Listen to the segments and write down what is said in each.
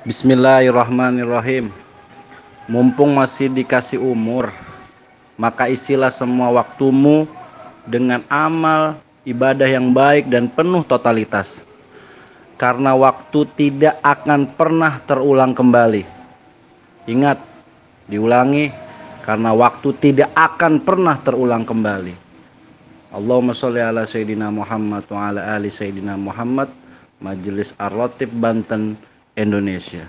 Bismillahirrahmanirrahim. Mumpung masih dikasih umur, maka isilah semua waktumu dengan amal ibadah yang baik dan penuh totalitas. Karena waktu tidak akan pernah terulang kembali. Ingat, diulangi, karena waktu tidak akan pernah terulang kembali. Allahumma sholli ala Sayyidina Muhammad wa ala ali Sayyidina Muhammad. Majelis Ar-Ratib Banten, Indonesia.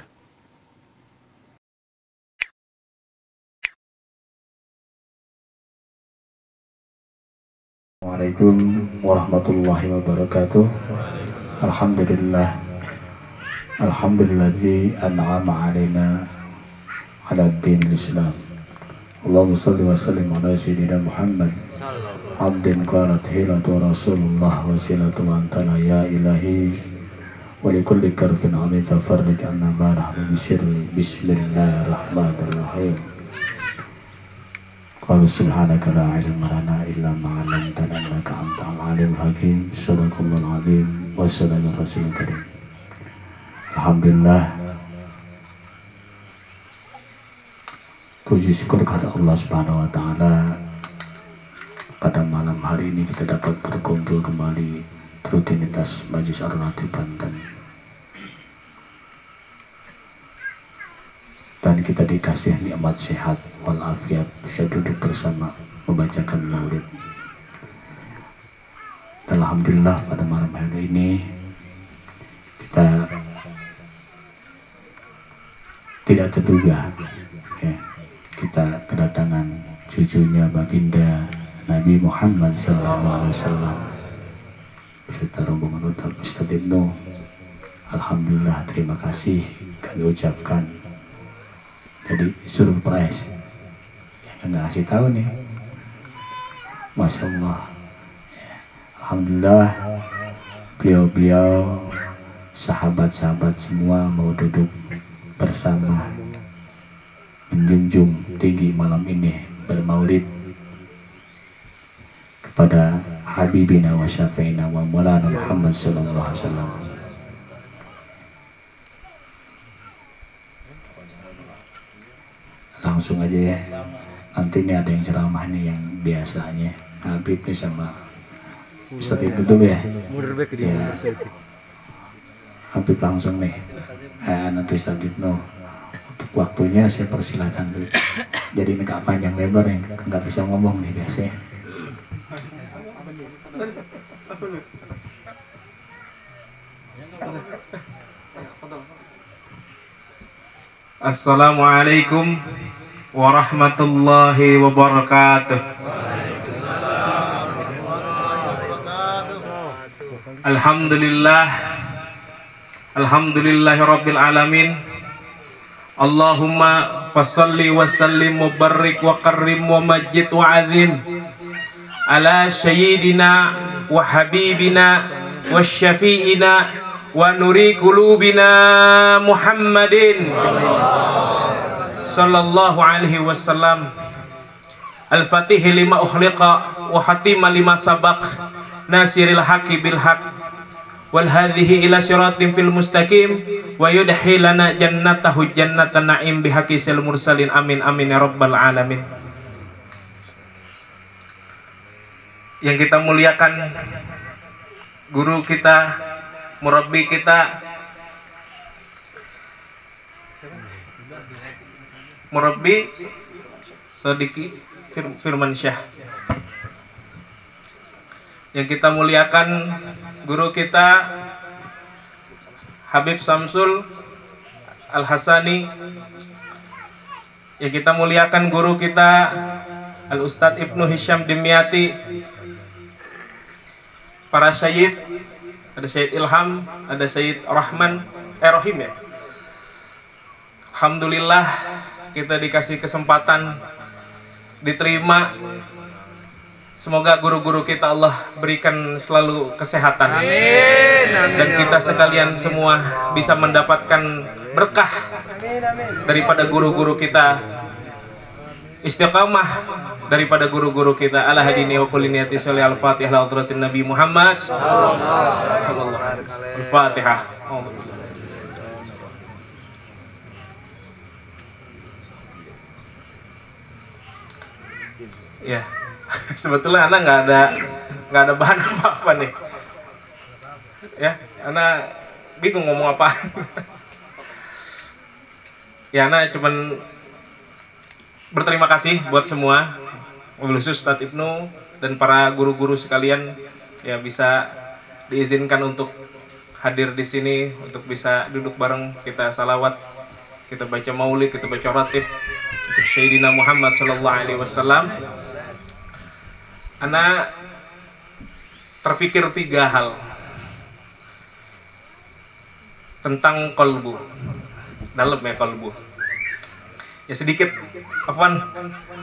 Assalamualaikum warahmatullahi wabarakatuh. Alhamdulillah. Alhamdulilladzi an'ama alaina ala din Islam. Allahumma shalli wa sallim ala sayyidina Muhammad abdin qalat hilatu Rasulullah wa silatu antana ya ilahi wa likulli karbin amin fafarrij anna ma nahnu bisirri. Bismillahirrahmanirrahim. Qala subhanaka la ilma lana illa ma 'allamtana innaka antal alimul hakim. Shadaqallahul azim wa sadaqal rasulul karim. Alhamdulillah, puji syukur kepada Allah Subhanahu wa taala, pada malam hari ini kita dapat berkumpul kembali rutinitas Majelis Ar-Ratib Banten. Dan kita dikasih nikmat sehat walafiat, bisa duduk bersama membacakan maulid. Alhamdulillah, pada malam hari ini kita tidak terduga ya, kita kedatangan cucunya baginda Nabi Muhammad SAW beserta rombongan Ustaz Ibnu. Alhamdulillah, terima kasih kami ucapkan. Jadi surprise yang nggak kasih tahu nih, Masya Allah. Alhamdulillah, beliau-beliau sahabat-sahabat semua mau duduk bersama menjunjung tinggi malam ini bermaulid kepada Habibina wa Syafi'ina wa Maulana Muhammad sallallahu alaihi wasallam. Langsung aja ya, nanti ini ada yang ceramah nih yang biasanya Habib nih sama Ustaz Ibnu dulu ya. Ya, Habib langsung nih, nanti Ustaz Ibnu. Untuk waktunya saya persilakan dulu. Jadi ini gak panjang lebar ya, nggak bisa ngomong nih biasanya. Assalamualaikum warahmatullahi wabarakatuh. Alhamdulillah, alhamdulillahi rabbil alamin. Allahumma fassalli wa sallim wa barik wa karrim wa majid wa azim ala sayyidina wa habibina wa syafi'ina wa nuri kulubina Muhammadin sallallahu alaihi wasallam. Al-Fatih lima ukhliqa wa hatima lima sabaq, nasiril haqi bil haq wal hadhihi ila siratin fil mustaqim wa yudhilana jannatahu jannatan na'im bihaqisil mursalin. Amin amin ya rabbal alamin. Yang kita muliakan guru kita, murabbi kita, murabbi Sodiki Firman Syah. Yang kita muliakan guru kita Habib Samsul Al-Hasani. Yang kita muliakan guru kita Al-Ustadz Ibnu Hisham Dimyati. Para syahid, ada Syed Ilham, ada Syed Rahim ya. Alhamdulillah, kita dikasih kesempatan diterima. Semoga guru-guru kita Allah berikan selalu kesehatan. Amin. Dan kita sekalian semua bisa mendapatkan berkah daripada guru-guru kita, istiqamah daripada guru-guru kita. Ala hadini wa kulli niyati sholli al-fatihah la utratin Nabi Muhammad sallallahu alaihi wasallam. Al-Fatihah. Ya, sebetulnya anak nggak ada bahan apa-apa nih. Ya, anak bingung ngomong apa. Ya, anak cuman berterima kasih buat semua, khusus Ustadz Ibnu dan para guru-guru sekalian ya bisa diizinkan untuk hadir di sini, untuk bisa duduk bareng kita salawat, kita baca maulid, kita baca ratib untuk Sayyidina Muhammad sallallahu alaihi wasallam. Anak terpikir 3 hal tentang kolbu, dalam ya kolbu. Ya sedikit, Afwan,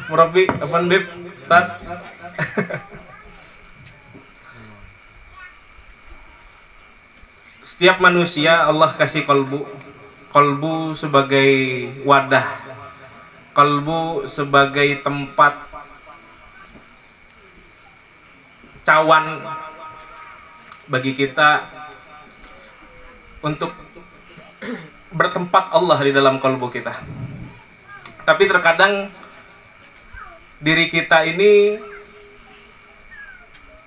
Murabi, Afwan Bib, Ustaz. Setiap manusia Allah kasih kolbu. Kolbu sebagai wadah, kolbu sebagai tempat cawan bagi kita untuk bertempat Allah di dalam kolbu kita. Tapi terkadang diri kita ini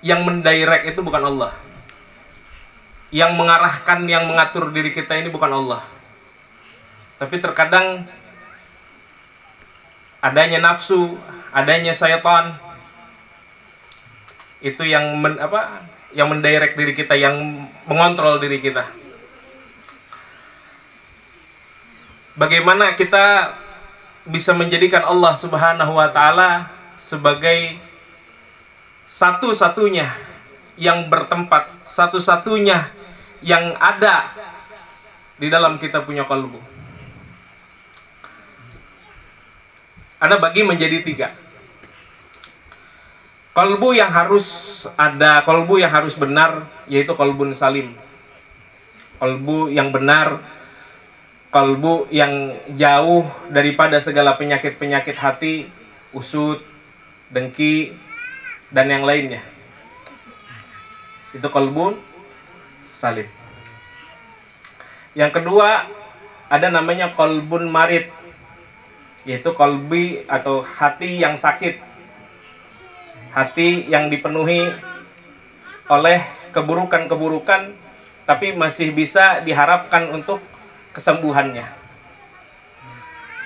yang mendirect itu bukan Allah. Yang mengarahkan, yang mengatur diri kita ini bukan Allah. Tapi terkadang adanya nafsu, adanya syaitan itu yang mendirect diri kita, yang mengontrol diri kita. Bagaimana kita bisa menjadikan Allah Subhanahu wa Ta'ala sebagai satu-satunya yang bertempat, satu-satunya yang ada di dalam kita punya kalbu. Ada bagi menjadi 3. Kalbu yang harus ada, kalbu yang harus benar, yaitu kalbun salim. Kalbu yang benar, kalbu yang jauh daripada segala penyakit-penyakit hati, usut, dengki, dan yang lainnya. Itu kalbun salim. Yang kedua, ada namanya kalbun marid, yaitu kalbi atau hati yang sakit. Hati yang dipenuhi oleh keburukan-keburukan, tapi masih bisa diharapkan untuk kesembuhannya.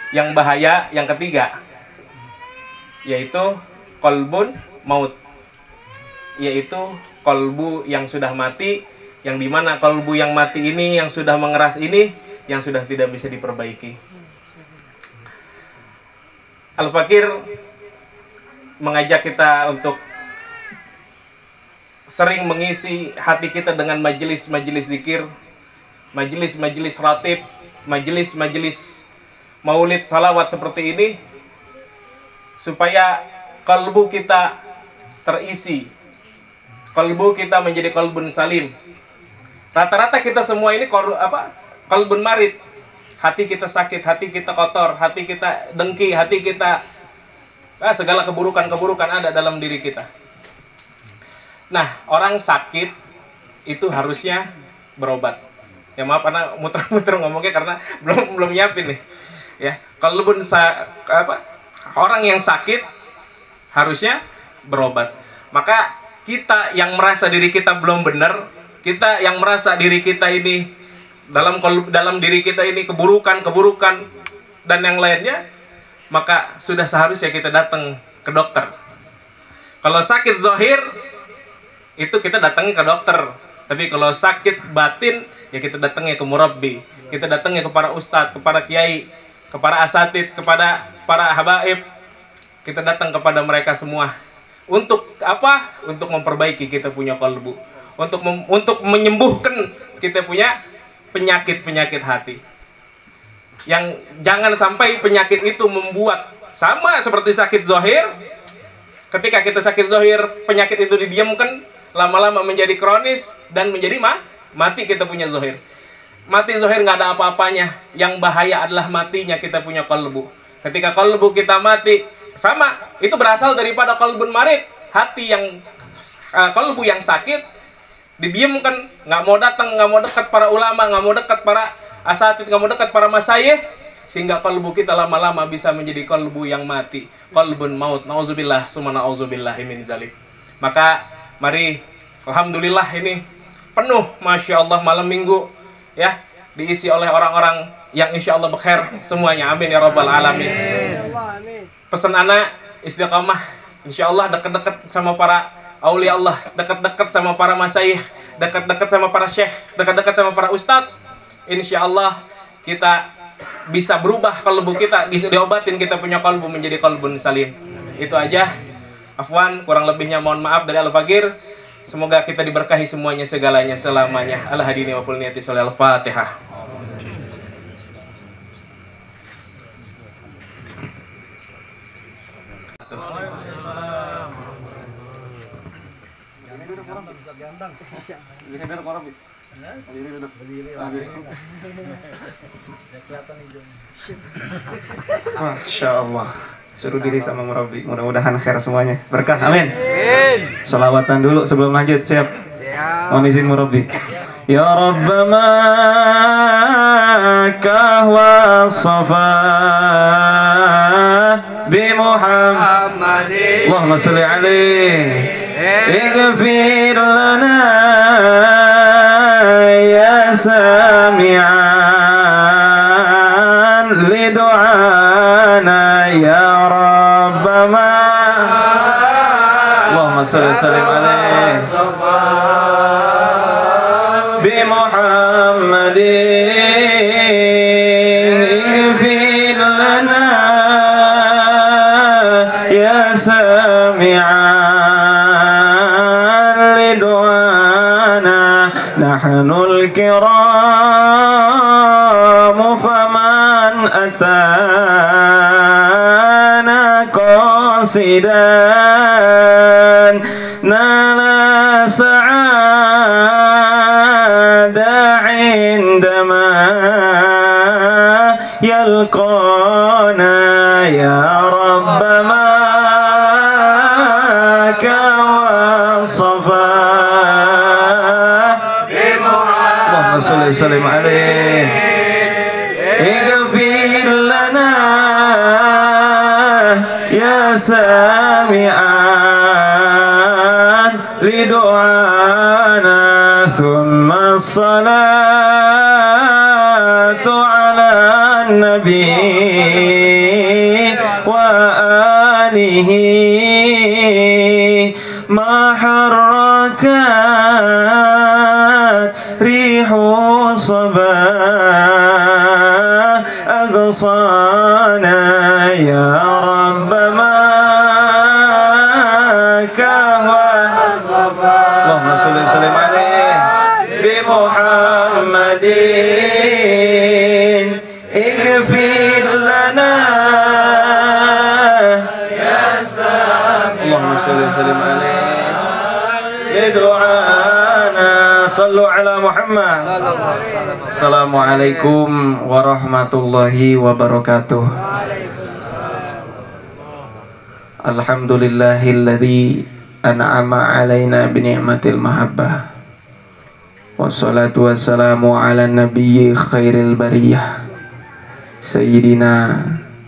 Yang bahaya yang ketiga, yaitu qalbun maut, yaitu kalbu yang sudah mati, yang dimana kalbu yang mati ini, yang sudah mengeras ini, yang sudah tidak bisa diperbaiki. Al-Fakir mengajak kita untuk sering mengisi hati kita dengan majelis-majelis zikir, majelis-majelis ratib, majelis-majelis maulid salawat seperti ini, supaya kalbu kita terisi, kalbu kita menjadi kalbun salim. Rata-rata kita semua ini kalbun marid. Hati kita sakit, hati kita kotor, hati kita dengki, hati kita segala keburukan-keburukan ada dalam diri kita. Nah, orang sakit itu harusnya berobat. Ya maaf, karena muter-muter ngomongnya karena belum nyiapin nih. Ya, kalau orang yang sakit harusnya berobat. Maka kita yang merasa diri kita belum benar, kita yang merasa diri kita ini dalam diri kita ini keburukan dan yang lainnya, maka sudah seharusnya kita datang ke dokter. Kalau sakit zahir itu kita datangnya ke dokter, tapi kalau sakit batin ya kita datangnya ke murabbi, kita datangnya ke para ustadz, kepada kiai, kepada asatidz, kepada para habaib. Kita datang kepada mereka semua. Untuk apa? Untuk memperbaiki kita punya kalbu, untuk menyembuhkan kita punya penyakit-penyakit hati. Yang jangan sampai penyakit itu membuat sama seperti sakit zahir. Ketika kita sakit zahir, penyakit itu didiamkan, lama-lama menjadi kronis dan menjadi mati kita punya zahir. Mati zahir nggak ada apa-apanya. Yang bahaya adalah matinya kita punya kalbu. Ketika kalbu kita mati, sama itu berasal daripada kalbun marid, hati yang kalbu yang sakit didiamkan, nggak mau datang, nggak mau dekat para ulama, nggak mau dekat para asatidz, nggak mau dekat para masyayikh, sehingga kalbu kita lama-lama bisa menjadi kalbu yang mati, kalbun maut. Nauzubillah summa nauzubillah min zalik. Maka mari, alhamdulillah ini penuh, masya Allah, malam minggu ya, diisi oleh orang-orang yang insya Allah bekhair semuanya. Amin ya rabbal alamin. Pesan anak istiqamah, insya Allah dekat-dekat sama para aulia Allah, dekat-dekat sama para masyayikh, dekat-dekat sama para syekh, dekat-dekat sama para ustadz. Insya Allah kita bisa berubah kalbu kita, diobatin kita punya kalbu menjadi kalbun salim. Itu aja. Afwan, kurang lebihnya mohon maaf dari Al-Fakir. Semoga kita diberkahi semuanya, segalanya, selamanya. Al-hadini wa kulli niyati sholal Al-Fatihah. Masya Allah, suruh diri sama murabi. Mudah-mudahan khair semuanya, berkah, amin. Sholawatan dulu sebelum lanjut, siap? Mohon izin murabi. Ya Rabbama kahwa safa bi Muhammadin Allahumma sholli alaihi ighfir lana ya sami'an li du'ana ya Rabbama Allahumma sholli sallim alaihi bi Muhammadin ighfir lana ya sami'an li du'ana nahnul kiram faman atana qasidan nala sa'ada indama yalqana ya Rabbama kawasafa Allahumma sholli sallim alaihi ighfir lana ya sami'an li du'ana thumma salatu ala nabi wa alihi ma harakat rihu sabah aghsana ya Rabbama kahwa Allahumma sholli sallim alaihi bi Muhammadin ighfir lana ya sami Allahumma sholli sallim alaihi bi du'ana sallu ala Muhammad. Assalamualaikum warahmatullahi wabarakatuh. Alhamdulillahilladzi an'ama alaina bi ni'matil mahabbah. Wassalatu wassalamu ala nabiyyi khairil bariyah sayyidina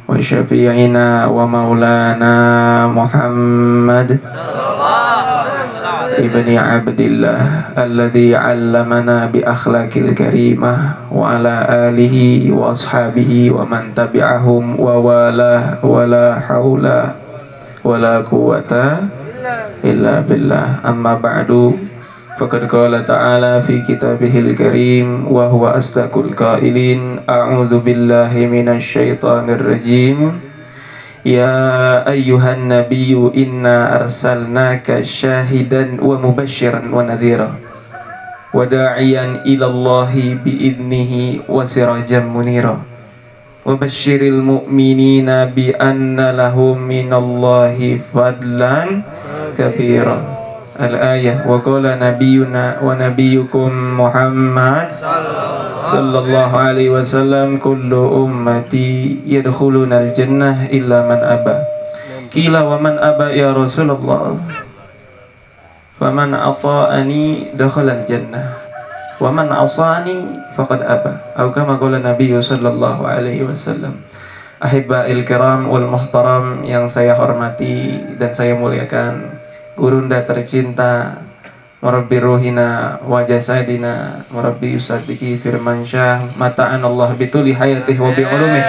wa syafi'ina wa maulana Muhammad ibni Abdillah alladzi 'allamana bi akhlaqil karimah wa ala alihi wa ashabihi wa man tabi'ahum wa wala wala haula wala quwata illa billah. Amma ba'du, faqad qala ta'ala fi kitabihil karim wa huwa asdaqul qailin a'udzu billahi minasy syaithanir rajim. Ya ayyuhan nabiyyu inna arsalnaka syahidan wa mubasysyiran wa nadhira wa da'iyan ilallahi bi'idnihi wa sirajan munira wa basyiril mu'minina bi anna lahum minallahi fadlan kabira. Al-ayah. Wa qala nabiyyuna wa nabiyyukum Muhammad sallallahu alaihi wasallam kullu ummati yadkhuluna al-jannah illa man aba. Qila wa man aba ya Rasulullah? Faman ata'ani dakhala al-jannah wa man asani faqad aba. Atau kama qala Nabi sallallahu alaihi wasallam. Ahibba'il kiram wal muhtaram yang saya hormati dan saya muliakan, gurunda tercinta, Murabbi ruhina wa jasadina, Murabbi Yusadiki Firmansyah, mata'an Allah bituli hayatih wa bi'ulumih.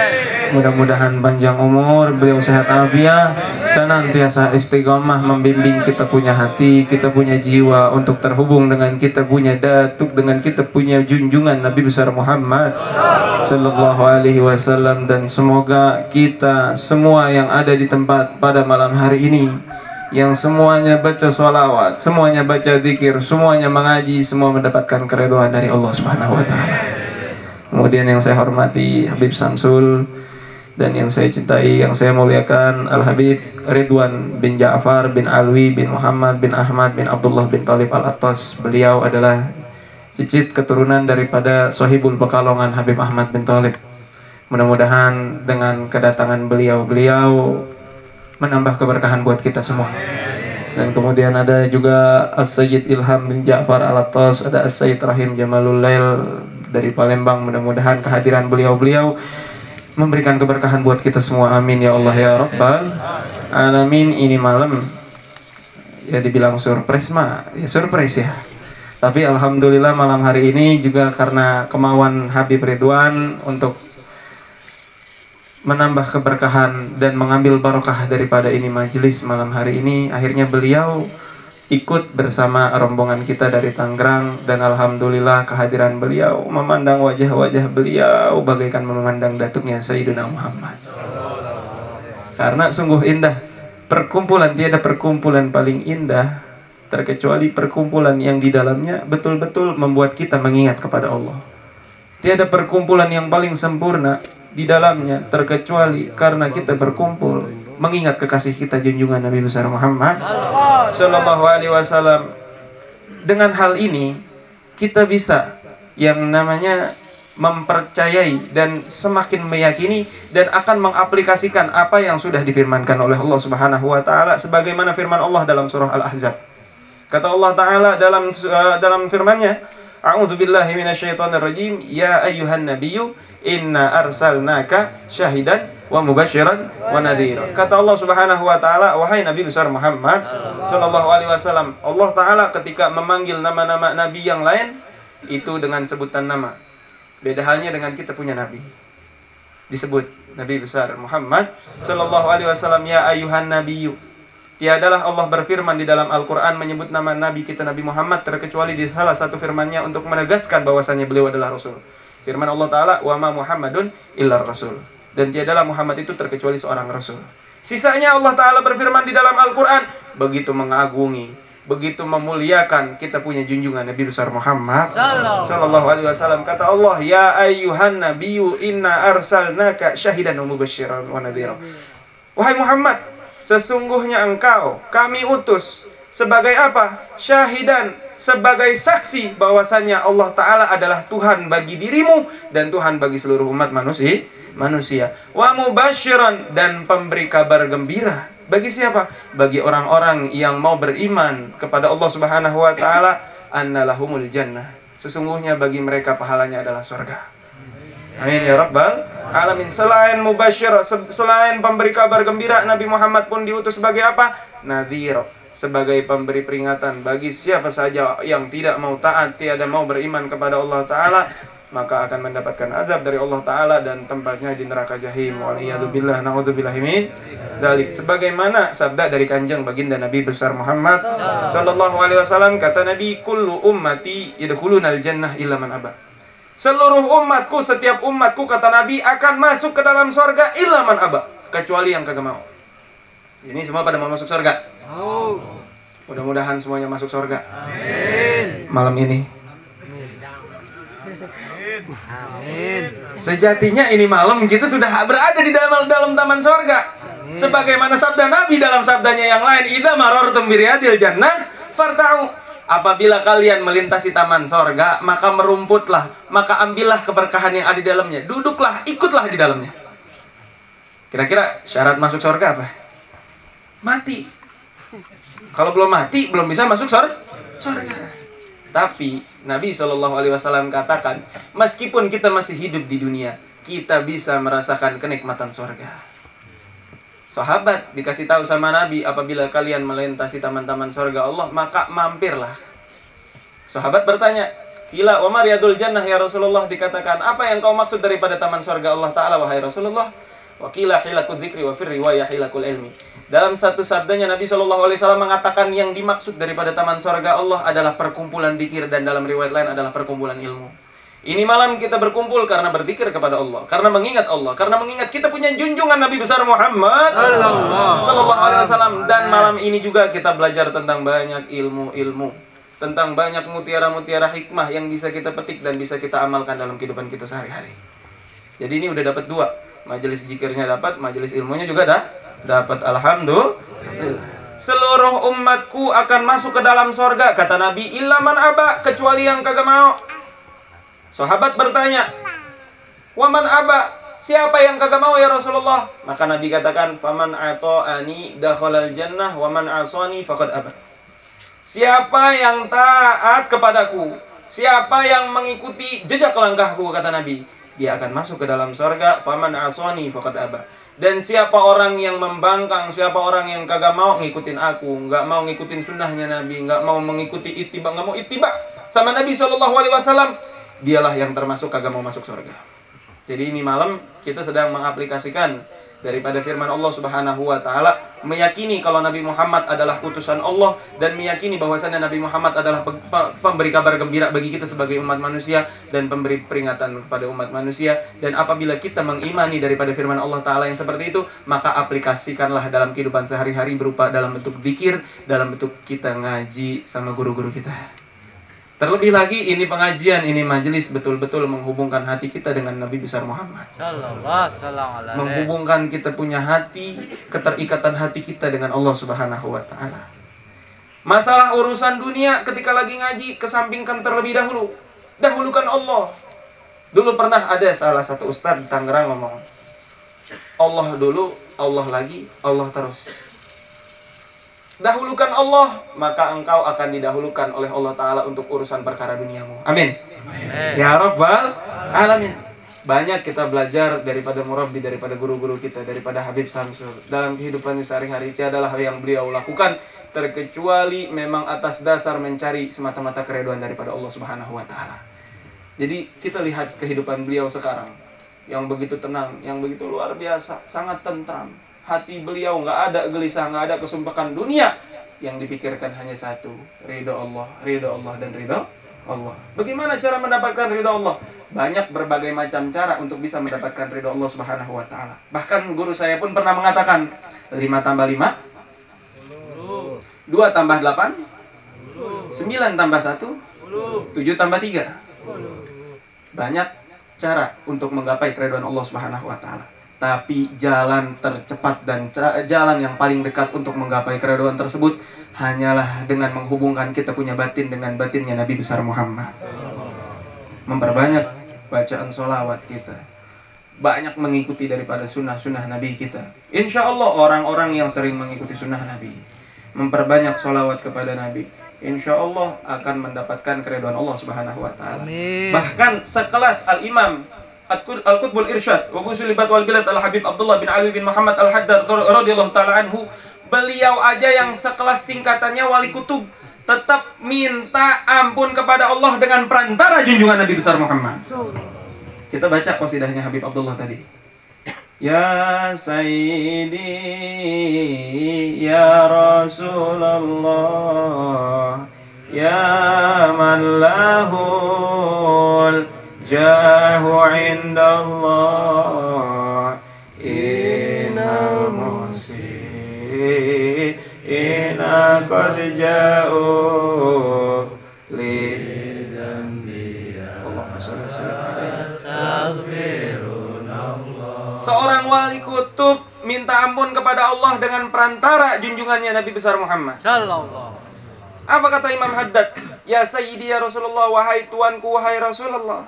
Mudah-mudahan panjang umur, beliau sehat afiat, senantiasa istiqomah membimbing kita punya hati, kita punya jiwa untuk terhubung dengan kita punya datuk, dengan kita punya junjungan Nabi besar Muhammad sallallahu alaihi wasallam. Dan semoga kita semua yang ada di tempat pada malam hari ini, yang semuanya baca sholawat, semuanya baca zikir, semuanya mengaji, semua mendapatkan keridhaan dari Allah Subhanahu wa taala. Kemudian yang saya hormati Habib Samsul, dan yang saya cintai, yang saya muliakan Al Habib Ridwan bin Ja'far bin Alwi bin Muhammad bin Ahmad bin Abdullah bin Talib Al-Attas. Beliau adalah cicit keturunan daripada Sohibul Pekalongan Habib Ahmad bin Talib. Mudah-mudahan dengan kedatangan beliau menambah keberkahan buat kita semua. Dan kemudian ada juga As-Sayyid Ilham bin Ja'far Al-Attas, ada As-Sayyid Rahim Jamalul Lail dari Palembang. Mudah-mudahan kehadiran beliau memberikan keberkahan buat kita semua. Amin ya Allah ya Rabbal Alamin. Ini malam ya dibilang surprise ya surprise ya. Tapi alhamdulillah malam hari ini juga karena kemauan Habib Ridwan untuk menambah keberkahan dan mengambil barokah daripada ini majelis malam hari ini, akhirnya beliau ikut bersama rombongan kita dari Tangerang. Dan alhamdulillah kehadiran beliau, memandang wajah-wajah beliau bagaikan memandang datuknya Sayyidina Muhammad. Karena sungguh indah perkumpulan, tiada perkumpulan paling indah terkecuali perkumpulan yang di dalamnya betul-betul membuat kita mengingat kepada Allah. Tiada perkumpulan yang paling sempurna di dalamnya terkecuali karena kita berkumpul mengingat kekasih kita junjungan Nabi besar Muhammad sallallahu alaihi wasallam. Dengan hal ini kita bisa yang namanya mempercayai dan semakin meyakini dan akan mengaplikasikan apa yang sudah difirmankan oleh Allah Subhanahu wa taala, sebagaimana firman Allah dalam surah Al-Ahzab. Kata Allah taala dalam firman-Nya, a'udzubillahi minasyaitonirrajim, ya ayyuhan nabiyyu inna arsalnaka syahidan wa mubasyiran wa nadhira. Kata Allah Subhanahu wa taala, wahai Nabi besar Muhammad sallallahu alaihi wasallam, Allah taala ketika memanggil nama-nama nabi yang lain itu dengan sebutan nama. Beda halnya dengan kita punya nabi. Disebut Nabi besar Muhammad sallallahu alaihi wasallam, ya ayyuhan nabiyyu. Tiadalah Allah berfirman di dalam Al-Qur'an menyebut nama nabi kita Nabi Muhammad terkecuali di salah satu firman-Nya untuk menegaskan bahwasanya beliau adalah rasul. Firman Allah Ta'ala, wa ma Muhammadun illa rasul. Dan tiadalah Muhammad itu terkecuali seorang rasul. Sisanya Allah Ta'ala berfirman di dalam Al-Quran, begitu mengagungi, begitu memuliakan kita punya junjungan Nabi besar Muhammad sallallahu alaihi wasallam. Kata Allah, ya ayyuhan nabiyyu inna arsalnaka syahidan wa mubasyiran wa nadhira. Wahai Muhammad, sesungguhnya engkau kami utus sebagai apa? Syahidan, sebagai saksi bahwasannya Allah Ta'ala adalah Tuhan bagi dirimu dan Tuhan bagi seluruh umat manusia. Wa mubasyiran, dan pemberi kabar gembira. Bagi siapa? Bagi orang-orang yang mau beriman kepada Allah Subhanahu wa Ta'ala, annalahumul jannah. Sesungguhnya bagi mereka pahalanya adalah surga. Amin ya Rabbal Alamin. Selain mubasyir, selain pemberi kabar gembira, Nabi Muhammad pun diutus sebagai apa? Nadhir, sebagai pemberi peringatan bagi siapa saja yang tidak mau taat, tiada mau beriman kepada Allah Ta'ala, maka akan mendapatkan azab dari Allah Ta'ala dan tempatnya di neraka jahim. Waliyadzubillah, na'udzubillahi min dzalik. Sebagaimana sabda dari kanjeng baginda Nabi besar Muhammad sallallahu alaihi wasallam, kata Nabi, kullu ummati yadkhulunal jannah illa man aba. Seluruh umatku, setiap umatku, kata Nabi, akan masuk ke dalam surga illa man aba, kecuali yang kagak mau. Ini semua pada mau masuk surga. Mudah-mudahan semuanya masuk surga. Amin. Malam ini. Amin. Sejatinya ini malam kita sudah berada di dalam taman surga. Sebagaimana sabda Nabi dalam sabdanya yang lain, idza marartum biriyadil jannah farta'u. Apabila kalian melintasi taman surga, maka merumputlah, maka ambillah keberkahan yang ada di dalamnya. Duduklah, ikutlah di dalamnya. Kira-kira syarat masuk surga apa? Mati. Kalau belum mati, belum bisa masuk surga. Tapi Nabi SAW katakan, meskipun kita masih hidup di dunia, kita bisa merasakan kenikmatan surga. Sahabat dikasih tahu sama Nabi, apabila kalian melintasi taman-taman surga Allah, maka mampirlah. Sahabat bertanya, "Qila wa ma riyadul jannah ya Rasulullah?" Dikatakan, apa yang kau maksud daripada taman surga Allah Ta'ala wahai Rasulullah? Wa qila hilakul dzikri wa fir riwayah hilakul ilmi. Dalam satu sabdanya Nabi SAW mengatakan yang dimaksud daripada taman surga Allah adalah perkumpulan dzikir, dan dalam riwayat lain adalah perkumpulan ilmu. Ini malam kita berkumpul karena berzikir kepada Allah, karena mengingat Allah, karena mengingat kita punya junjungan Nabi besar Muhammad sallallahu alaihi wasallam. Dan malam ini juga kita belajar tentang banyak ilmu-ilmu, tentang banyak mutiara-mutiara hikmah yang bisa kita petik dan bisa kita amalkan dalam kehidupan kita sehari-hari. Jadi ini udah dapat dua, majelis zikirnya dapat, majelis ilmunya juga dapat. Alhamdulillah. Seluruh umatku akan masuk ke dalam sorga, kata Nabi, illa man aba, kecuali yang kagak mau. Sahabat bertanya, waman aba, siapa yang kagak mau ya Rasulullah? Maka Nabi katakan, faman ata'ani dakhalal jannah, waman asani faqad aba. Siapa yang taat kepadaku, siapa yang mengikuti jejak langkahku, kata Nabi, dia akan masuk ke dalam surga. Faman asani faqad aba. Dan siapa orang yang membangkang, siapa orang yang kagak mau ngikutin aku, nggak mau ngikutin sunnahnya Nabi, nggak mau mengikuti ittiba, nggak mau ittiba sama Nabi SAW, dialah yang termasuk kagak mau masuk surga. Jadi ini malam kita sedang mengaplikasikan daripada firman Allah Subhanahu wa taala, meyakini kalau Nabi Muhammad adalah utusan Allah, dan meyakini bahwasannya Nabi Muhammad adalah pemberi kabar gembira bagi kita sebagai umat manusia dan pemberi peringatan kepada umat manusia. Dan apabila kita mengimani daripada firman Allah taala yang seperti itu, maka aplikasikanlah dalam kehidupan sehari-hari berupa dalam bentuk zikir, dalam bentuk kita ngaji sama guru-guru kita. Terlebih lagi ini pengajian, ini majelis betul-betul menghubungkan hati kita dengan Nabi besar Muhammad. Menghubungkan kita punya hati, keterikatan hati kita dengan Allah Subhanahu wa taala. Masalah urusan dunia ketika lagi ngaji kesampingkan terlebih dahulu. Dahulukan Allah. Dulu pernah ada salah satu ustadz di Tangerang ngomong, Allah dulu, Allah lagi, Allah terus. Dahulukan Allah, maka engkau akan didahulukan oleh Allah Ta'ala untuk urusan perkara duniamu. Amin. Ya Rabbal Alamin. Banyak kita belajar daripada murabbi, daripada guru-guru kita, daripada Habib Samsul. Dalam kehidupannya sehari-hari itu adalah yang beliau lakukan, terkecuali memang atas dasar mencari semata-mata keridhaan daripada Allah Subhanahu wa Ta'ala. Jadi kita lihat kehidupan beliau sekarang, yang begitu tenang, yang begitu luar biasa, sangat tentram. Hati beliau nggak ada gelisah, nggak ada kesumpahan dunia. Yang dipikirkan hanya satu, ridho Allah dan ridho Allah. Bagaimana cara mendapatkan ridho Allah? Banyak berbagai macam cara untuk bisa mendapatkan ridho Allah Subhanahu wa taala. Bahkan guru saya pun pernah mengatakan 5 tambah 5 2 tambah 8 9 tambah 1 7 tambah 3. Banyak cara untuk menggapai keridhaan Allah Subhanahu wa taala. Tapi jalan tercepat dan jalan yang paling dekat untuk menggapai keridhaan tersebut hanyalah dengan menghubungkan kita punya batin dengan batinnya Nabi besar Muhammad. Memperbanyak bacaan sholawat kita, banyak mengikuti daripada sunnah-sunnah Nabi kita. Insya Allah orang-orang yang sering mengikuti sunnah Nabi, memperbanyak sholawat kepada Nabi, insya Allah akan mendapatkan keridhaan Allah Subhanahu wa taala. Bahkan sekelas Al-Imam Al-Qutbul Irsyad wa Gusulibat wal Bilad Al-Habib Abdullah bin Ali bin Muhammad Al-Haddad radhiyallahu ta'ala anhu, beliau aja yang sekelas tingkatannya wali kutub tetap minta ampun kepada Allah dengan perantara junjungan Nabi besar Muhammad. Kita baca qasidahnya Habib Abdullah tadi. Ya Sayyidi Ya Rasulullah Ya man lahul jahu indallah innal musiina qad ja'u li Allahumma shalli seorang wali kutub minta ampun kepada Allah dengan perantara junjungannya Nabi besar Muhammad sallallahu. Apa kata Imam Haddad? Ya Sayyidi ya Rasulullah, wahai tuanku, wahai Rasulullah.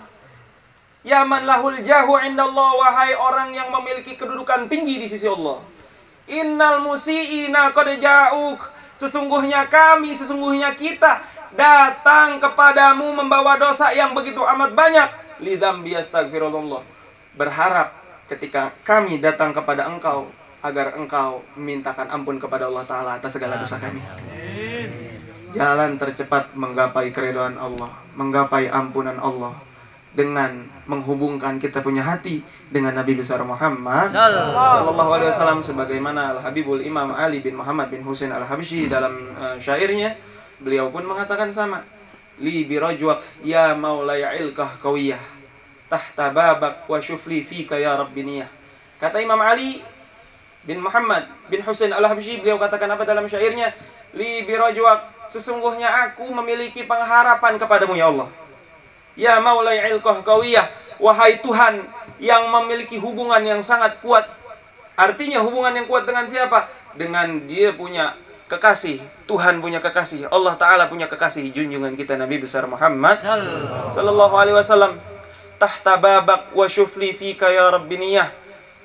Ya man lahul jahu indallah, wahai orang yang memiliki kedudukan tinggi di sisi Allah. Innal musiina qad ja'uk, sesungguhnya kami, sesungguhnya kita datang kepadamu membawa dosa yang begitu amat banyak. Lidzambi astaghfirullah. Berharap ketika kami datang kepada engkau, agar engkau mintakan ampun kepada Allah Ta'ala atas segala dosa kami. Jalan tercepat menggapai keridhaan Allah, menggapai ampunan Allah, dengan menghubungkan kita punya hati dengan Nabi besar Muhammad sallallahu alaihi wasallam, sebagaimana Al-Habibul Imam Ali bin Muhammad bin Husain Al-Habsyi dalam syairnya, beliau pun mengatakan sama. Li birajwak ya maulaya ilkah qawiyah tahta babak wa syufli fika ya rabbiniyah. Kata Imam Ali bin Muhammad bin Husain Al-Habsyi, beliau katakan apa dalam syairnya? Li birajwak, sesungguhnya aku memiliki pengharapan kepadamu ya Allah. Ya maulai ilqah qawiyah, wahai Tuhan yang memiliki hubungan yang sangat kuat. Artinya hubungan yang kuat dengan siapa? Dengan dia punya kekasih, Tuhan punya kekasih, Allah Ta'ala punya kekasih, junjungan kita Nabi besar Muhammad sallallahu alaihi wasallam. Tahta babak wa syufli fika ya rabbiniyah,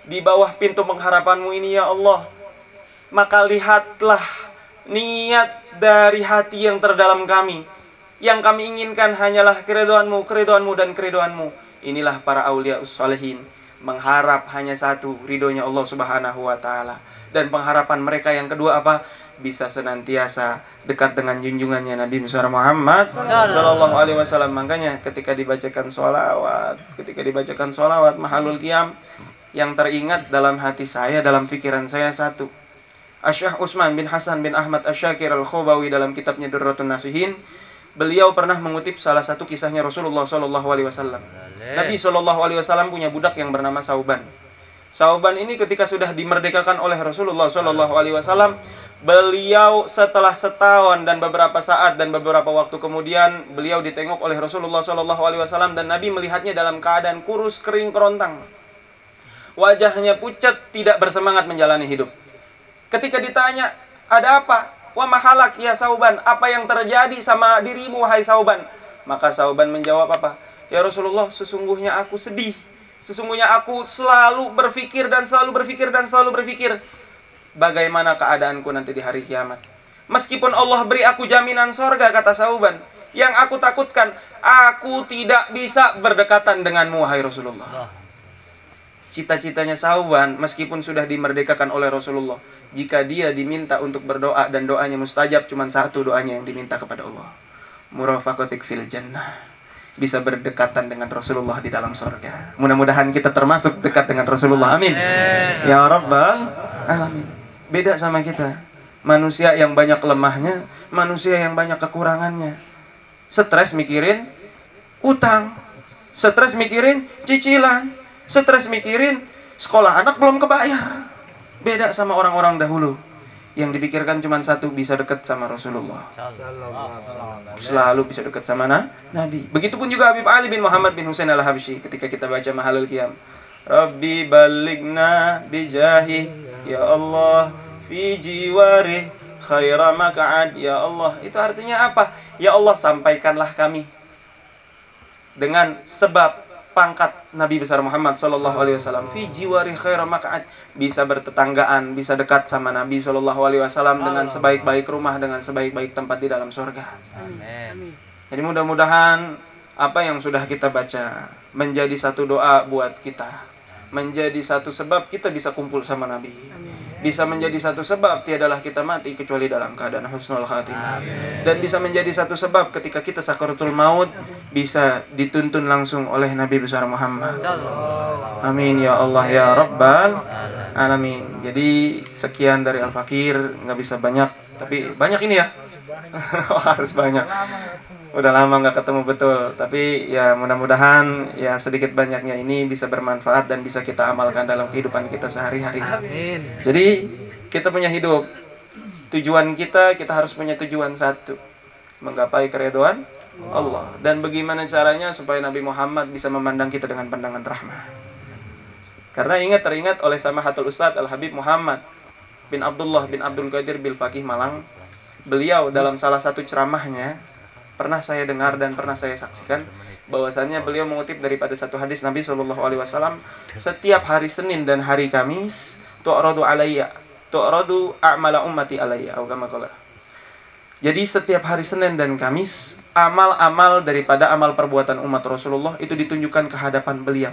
di bawah pintu pengharapanmu ini ya Allah, maka lihatlah niat dari hati yang terdalam kami. Yang kami inginkan hanyalah keridhaanmu, keridhaanmu dan keridhaanmu. Inilah para aulia ussalihin, mengharap hanya satu, ridhonya Allah Subhanahu wa Ta'ala. Dan pengharapan mereka yang kedua apa? Bisa senantiasa dekat dengan junjungannya Nabi besar Muhammad sallallahu alaihi wasallam. Makanya ketika dibacakan sholawat mahalul qiyam, yang teringat dalam hati saya, dalam pikiran saya satu. Asy'ah Utsman bin Hasan bin Ahmad Asy-Syakir Al-Khabawi dalam kitabnya Durratun Nasihin, beliau pernah mengutip salah satu kisahnya Rasulullah sallallahu alaihi wasallam. Nabi sallallahu alaihi wasallam punya budak yang bernama Sauban. Sauban ini ketika sudah dimerdekakan oleh Rasulullah sallallahu alaihi wasallam, beliau setelah setahun dan beberapa saat dan beberapa waktu kemudian beliau ditengok oleh Rasulullah sallallahu alaihi wasallam, dan Nabi melihatnya dalam keadaan kurus, kering, kerontang. Wajahnya pucat, tidak bersemangat menjalani hidup. Ketika ditanya, ada apa? Wa mahalak ya Sauban, apa yang terjadi sama dirimu wahai Sauban? Maka Sauban menjawab apa? Ya Rasulullah, sesungguhnya aku sedih. Sesungguhnya aku selalu berpikir bagaimana keadaanku nanti di hari kiamat. Meskipun Allah beri aku jaminan sorga, kata Sauban, yang aku takutkan, aku tidak bisa berdekatan denganmu wahai Rasulullah. Cita-citanya Sauban, meskipun sudah dimerdekakan oleh Rasulullah, jika dia diminta untuk berdoa dan doanya mustajab, cuma satu doanya yang diminta kepada Allah, murafaqatik fil jannah, bisa berdekatan dengan Rasulullah di dalam surga. Mudah-mudahan kita termasuk dekat dengan Rasulullah, amin ya rabbal alamin. Beda sama kita, manusia yang banyak lemahnya, manusia yang banyak kekurangannya. Stres mikirin utang, stres mikirin cicilan, stres mikirin sekolah anak belum kebayar. Beda sama orang-orang dahulu yang dipikirkan cuma satu, bisa dekat sama Rasulullah, selalu bisa dekat sama Nabi. Begitupun juga Habib Ali bin Muhammad bin Husain Al-Habsyi, ketika kita baca Mahalul Qiyam, Rabbi balighna bijahi ya Allah fi jiwari khaira maq'ad ya Allah. Itu artinya apa? Ya Allah, sampaikanlah kami dengan sebab pangkat Nabi besar Muhammad sallallahu alaihi wasallam fi jiwari khaira maq'ad, bisa bertetanggaan, bisa dekat sama Nabi sallallahu alaihi wasallam dengan sebaik-baik rumah, dengan sebaik-baik tempat di dalam surga. Amin. Jadi mudah-mudahan apa yang sudah kita baca menjadi satu doa buat kita, menjadi satu sebab kita bisa kumpul sama Nabi. Bisa menjadi satu sebab tiadalah kita mati kecuali dalam keadaan husnul khatimah. Dan bisa menjadi satu sebab ketika kita sakaratul maut bisa dituntun langsung oleh Nabi besar Muhammad. Amin ya Allah ya rabbal alamin. Jadi sekian dari Al-Fakir, nggak bisa banyak, tapi banyak ini ya. Harus banyak. Udah lama nggak ketemu betul, tapi ya mudah-mudahan ya sedikit banyaknya ini bisa bermanfaat dan bisa kita amalkan dalam kehidupan kita sehari-hari. Amin. Jadi kita punya hidup, tujuan kita harus punya tujuan satu, menggapai keridhaan Allah. Dan bagaimana caranya supaya Nabi Muhammad bisa memandang kita dengan pandangan rahmah. Karena teringat oleh Samahatul Ustadz Al-Habib Muhammad bin Abdullah bin Abdul Qadir bil Faqih Malang, beliau dalam salah satu ceramahnya pernah saya dengar dan pernah saya saksikan bahwasannya beliau mengutip daripada satu hadis Nabi SAW, setiap hari Senin dan hari Kamis tu'radu a'mala ummati alayya, atau kama qala, Jadi setiap hari Senin dan Kamis, amal-amal daripada amal perbuatan umat Rasulullah itu ditunjukkan ke hadapan beliau.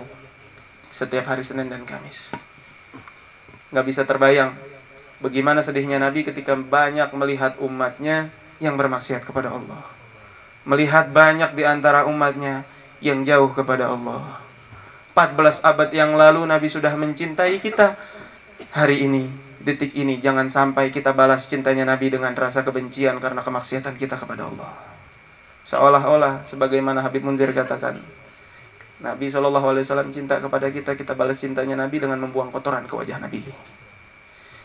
Setiap hari Senin dan Kamis. Nggak bisa terbayang bagaimana sedihnya Nabi ketika banyak melihat umatnya yang bermaksiat kepada Allah. Melihat banyak di antara umatnya yang jauh kepada Allah. 14 abad yang lalu Nabi sudah mencintai kita. Hari ini, detik ini, jangan sampai kita balas cintanya Nabi dengan rasa kebencian karena kemaksiatan kita kepada Allah. Seolah-olah sebagaimana Habib Munzir katakan, Nabi SAW cinta kepada kita, kita balas cintanya Nabi dengan membuang kotoran ke wajah Nabi.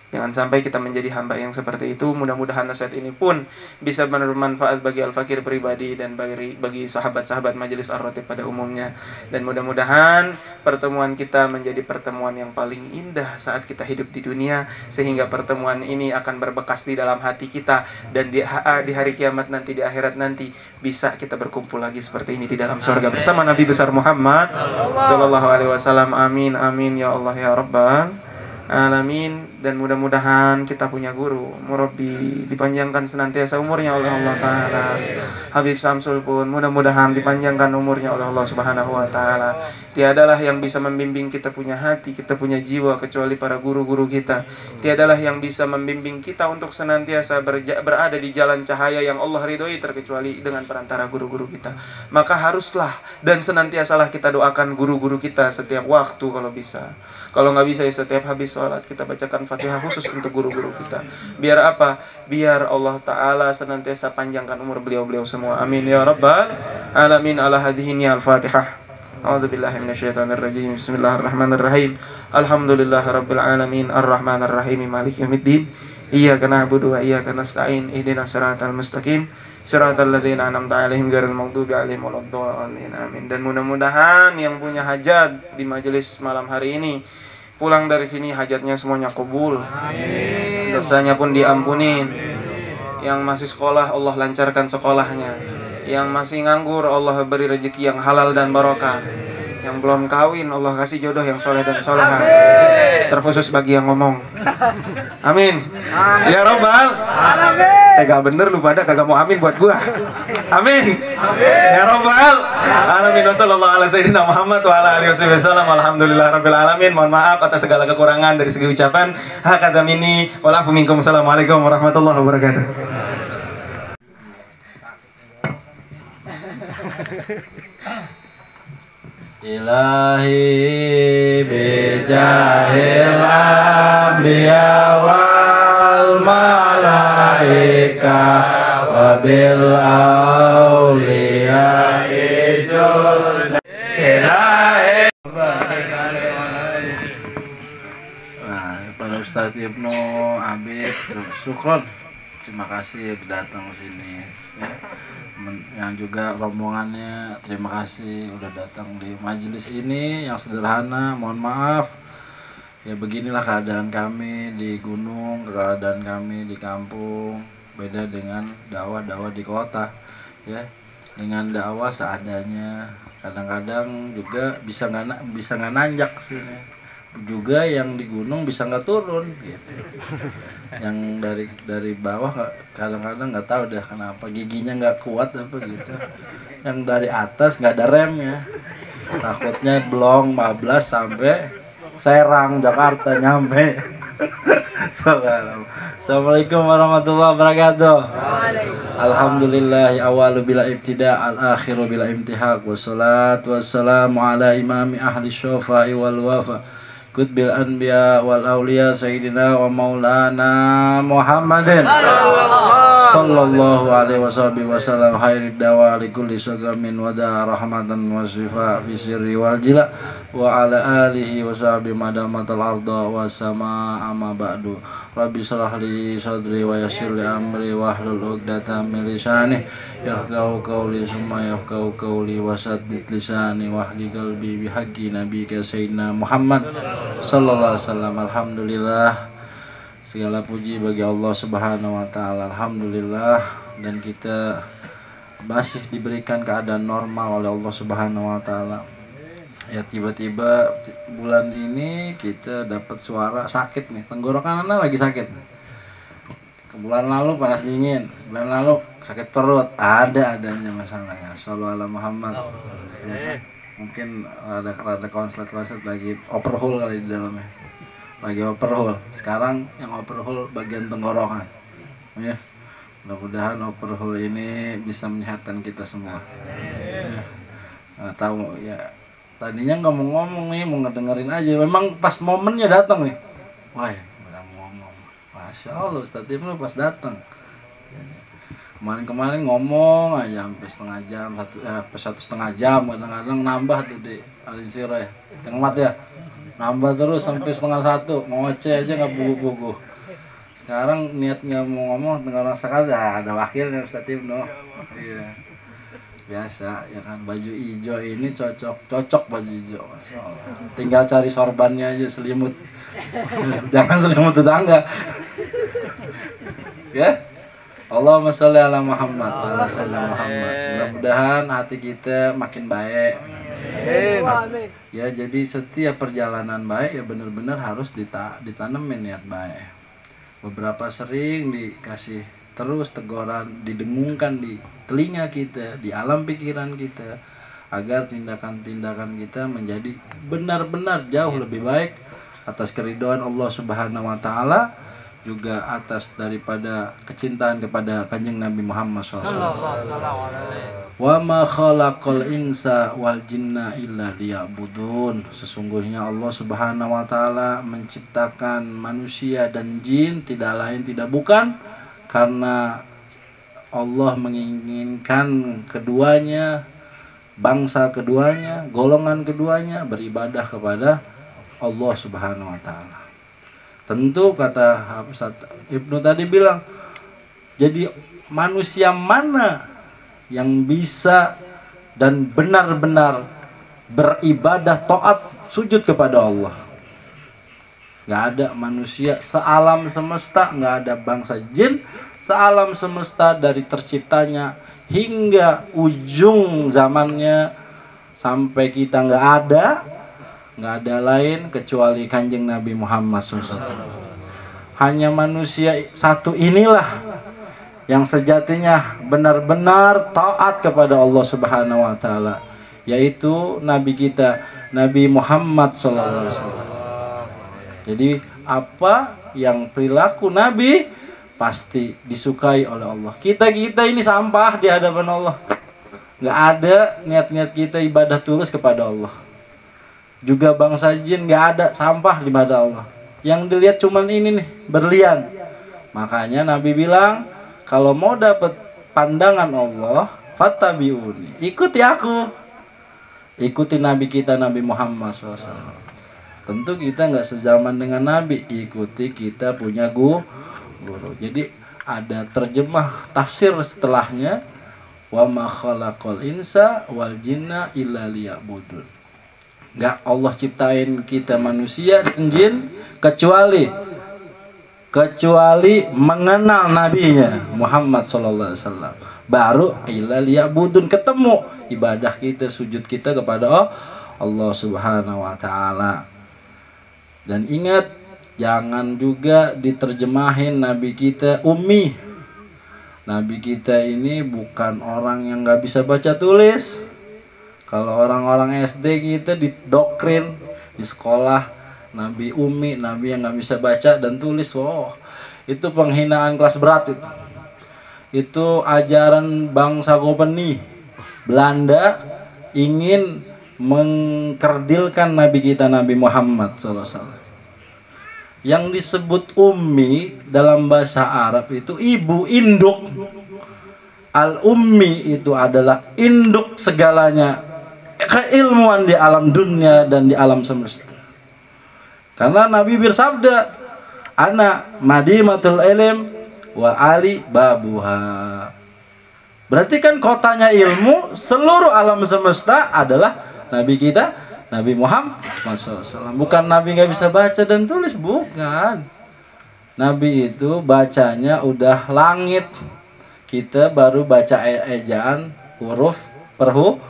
Jangan sampai kita menjadi hamba yang seperti itu. Mudah-mudahan nasihat ini pun bisa bermanfaat bagi Al-Fakir pribadi dan bagi sahabat-sahabat Majelis Ar-Ratib pada umumnya. Dan mudah-mudahan pertemuan kita menjadi pertemuan yang paling indah saat kita hidup di dunia, sehingga pertemuan ini akan berbekas di dalam hati kita, dan di hari kiamat nanti, di akhirat nanti, bisa kita berkumpul lagi seperti ini di dalam surga bersama Nabi besar Muhammad sallallahu alaihi wasallam. Amin amin ya Allah ya Rabbal Alamin. Dan mudah-mudahan kita punya guru, murabbi, dipanjangkan senantiasa umurnya oleh Allah Ta'ala. Habib Samsul pun mudah-mudahan dipanjangkan umurnya oleh Allah Subhanahu Wa Ta'ala. Tiadalah yang bisa membimbing kita punya hati, kita punya jiwa, kecuali para guru-guru kita. Tiadalah yang bisa membimbing kita untuk senantiasa berada di jalan cahaya yang Allah ridhoi, terkecuali dengan perantara guru-guru kita. Maka haruslah dan senantiasalah kita doakan guru-guru kita setiap waktu kalau bisa. Kalau nggak bisa ya setiap habis sholat kita bacakan Fatihah khusus untuk guru-guru kita. Biar apa? Biar Allah Ta'ala senantiasa panjangkan umur beliau-beliau semua. Amin ya Rabbal Alamin. Ala hadhihi al-Fatihah. A'udzubillahi minasyaitonirrajim. Bismillahirrahmanirrahim. Alhamdulillahirabbil alamin arrahmanir rahim maliki yaumiddin. Iyyaka na'budu wa iyyaka nasta'in. Ihdinas siratal mustaqim. Siratal ladzina an'amta 'alaihim ghairil maghdubi 'alaihim waladdallin. Amin. Dan mudah-mudahan yang punya hajat di majelis malam hari ini pulang dari sini hajatnya semuanya kabul. Amin. Dosanya pun diampunin. Yang masih sekolah Allah lancarkan sekolahnya. Yang masih nganggur Allah beri rezeki yang halal dan barokah. Yang belum kawin Allah kasih jodoh yang soleh dan soleha. Terkhusus bagi yang ngomong. Amin. Amin. Ya Rabbal Alamin. Tega bener lu pada kagak mau amin buat gua. Amin. Amin. Ya Rabbal Alamin. Wassallallahu ala sayyidina Muhammad wa ala alihi wasallam. Alhamdulillahirabbil alamin. Mohon maaf atas segala kekurangan dari segi ucapan. Hakadha minni wa lakum minkum. Assalamualaikum warahmatullahi wabarakatuh. Ilahi bijahil anbiya wal malaika wa bil awliya ijul ilahi. Kepada Ustaz Ibnu Abid Syukron, terima kasih datang sini ya. Yang juga rombongannya terima kasih udah datang di majelis ini yang sederhana. Mohon maaf ya, beginilah keadaan kami di gunung, keadaan kami di kampung, beda dengan dakwah di kota ya. Dengan dakwah seadanya, kadang-kadang juga bisa nggak nanjak sini, juga yang di gunung bisa nggak turun gitu. Yang dari bawah kadang-kadang nggak tahu dah kenapa giginya nggak kuat apa gitu. Yang dari atas nggak ada remnya, takutnya blong bablas sampai Serang Jakarta nyampe. Assalamualaikum warahmatullahi wabarakatuh. Alhamdulillah awalu bila ibtida al akhiru bila imtihak. Wassalatu wassalamu ala imami ahli syafa'i wal wafa Qutbil anbiya wal awliya sayyidina wa maulana Muhammadin sallallahu alaihi wasallam khairid dawa li kulli sagamin wa da rahmatan wa shifa fi sirri wal jila wa ala alihi wa sahbihi madamatal arda wa sama amma ba'du. Rabbi shrah li sadri wa yassir li amri wa hlul 'uqdatam min lisani yafqahu qawli summa yafqahu qawli wa saddid lisani wa hdi qalbi bi haqqi nabiyika sayyidina Muhammad sallallahu alaihi wasallam. Alhamdulillah, segala puji bagi Allah Subhanahu wa taala. Alhamdulillah, dan kita masih diberikan keadaan normal oleh Allah Subhanahu wa taala. Ya tiba-tiba bulan ini kita dapat suara sakit nih, tenggorokan Ana lagi sakit. bulan lalu panas dingin, bulan lalu sakit perut, adanya masalahnya. Shallallahu alaihi Muhammad. Ya, mungkin ada konslet lagi overhaul kali di dalamnya, lagi overhaul. Sekarang yang overhaul bagian tenggorokan, ya. Mudah-mudahan overhaul ini bisa menyehatkan kita semua. Ya. Nggak tahu ya. Tadinya nggak mau ngomong nih, mau ngedengerin aja. Memang pas momennya datang nih. Wah, udah mau ngomong. Masya Allah, Ustadz Ibnu pas datang. Kemarin ngomong aja sampai setengah jam, satu setengah jam, kadang-kadang nambah tuh di Alinsiro ya. Yang mat ya. Nambah terus sampai setengah satu, ngoceh aja nggak buku-buku. Sekarang niatnya mau ngomong, tengah orang sekali ada wakilnya Ustadz Ibnu. Iya. Biasa ya kan, baju hijau ini cocok baju hijau, Masya Allah. Tinggal cari sorbannya aja, selimut. Jangan selimut tetangga. Ya, Allahumma sholli ala Muhammad. Mudah-mudahan hati kita makin baik. Ya, jadi setiap perjalanan baik ya benar-benar harus ditanemin niat baik. Beberapa sering dikasih terus teguran, didengungkan di telinga kita, di alam pikiran kita, agar tindakan-tindakan kita menjadi benar-benar jauh lebih baik atas keridhaan Allah Subhanahu wa taala, juga atas daripada kecintaan kepada Kanjeng Nabi Muhammad SAW. Wa ma khalaqal insa wal jinna illa liya'budun. Sesungguhnya Allah Subhanahu wa taala menciptakan manusia dan jin tidak lain tidak bukan karena Allah menginginkan keduanya, bangsa keduanya, golongan keduanya beribadah kepada Allah Subhanahu wa taala. Tentu kata Ibnu tadi bilang, jadi manusia mana yang bisa dan benar-benar beribadah taat sujud kepada Allah? Gak ada manusia sealam semesta, gak ada bangsa jin sealam semesta dari terciptanya hingga ujung zamannya sampai kita gak ada lain kecuali Kanjeng Nabi Muhammad SAW. Hanya manusia satu inilah yang sejatinya benar-benar taat kepada Allah Subhanahu wa taala, yaitu Nabi kita, Nabi Muhammad SAW. Jadi apa yang perilaku Nabi pasti disukai oleh Allah. Kita ini sampah di hadapan Allah. Nggak ada niat-niat kita ibadah tulus kepada Allah. Juga bangsa jin nggak ada, sampah di mata Allah. Yang dilihat cuman ini nih, berlian. Makanya Nabi bilang, kalau mau dapat pandangan Allah, fattabi'uni, ikuti aku. Ikuti Nabi kita, Nabi Muhammad SAW. Tentu kita nggak sezaman dengan Nabi, ikuti kita punya guru. Jadi ada terjemah tafsir setelahnya, wa ma khalaqal insa wal jinna illa liya'budun. Nggak Allah ciptain kita manusia dan jin kecuali mengenal nabinya Muhammad SAW. Baru illa liya'budun, ketemu ibadah kita, sujud kita kepada Allah Subhanahu wa taala. Dan ingat, jangan juga diterjemahin Nabi kita ummi. Nabi kita ini bukan orang yang gak bisa baca tulis. Kalau orang-orang SD kita didoktrin di sekolah, Nabi ummi, Nabi yang gak bisa baca dan tulis. Wow, itu penghinaan kelas berat itu. Itu ajaran bangsa koloni Belanda ingin mengkerdilkan Nabi kita, Nabi Muhammad SAW. Yang disebut ummi dalam bahasa Arab itu ibu, induk. Al-ummi itu adalah induk segalanya, keilmuan di alam dunia dan di alam semesta. Karena Nabi bersabda, ana madimatul ilm wa ali babuha. Berarti kan kotanya ilmu, seluruh alam semesta adalah Nabi kita, Nabi Muhammad SAW. Bukan Nabi nggak bisa baca dan tulis, bukan. Nabi itu bacanya udah langit. Kita baru baca ejaan huruf per huruf.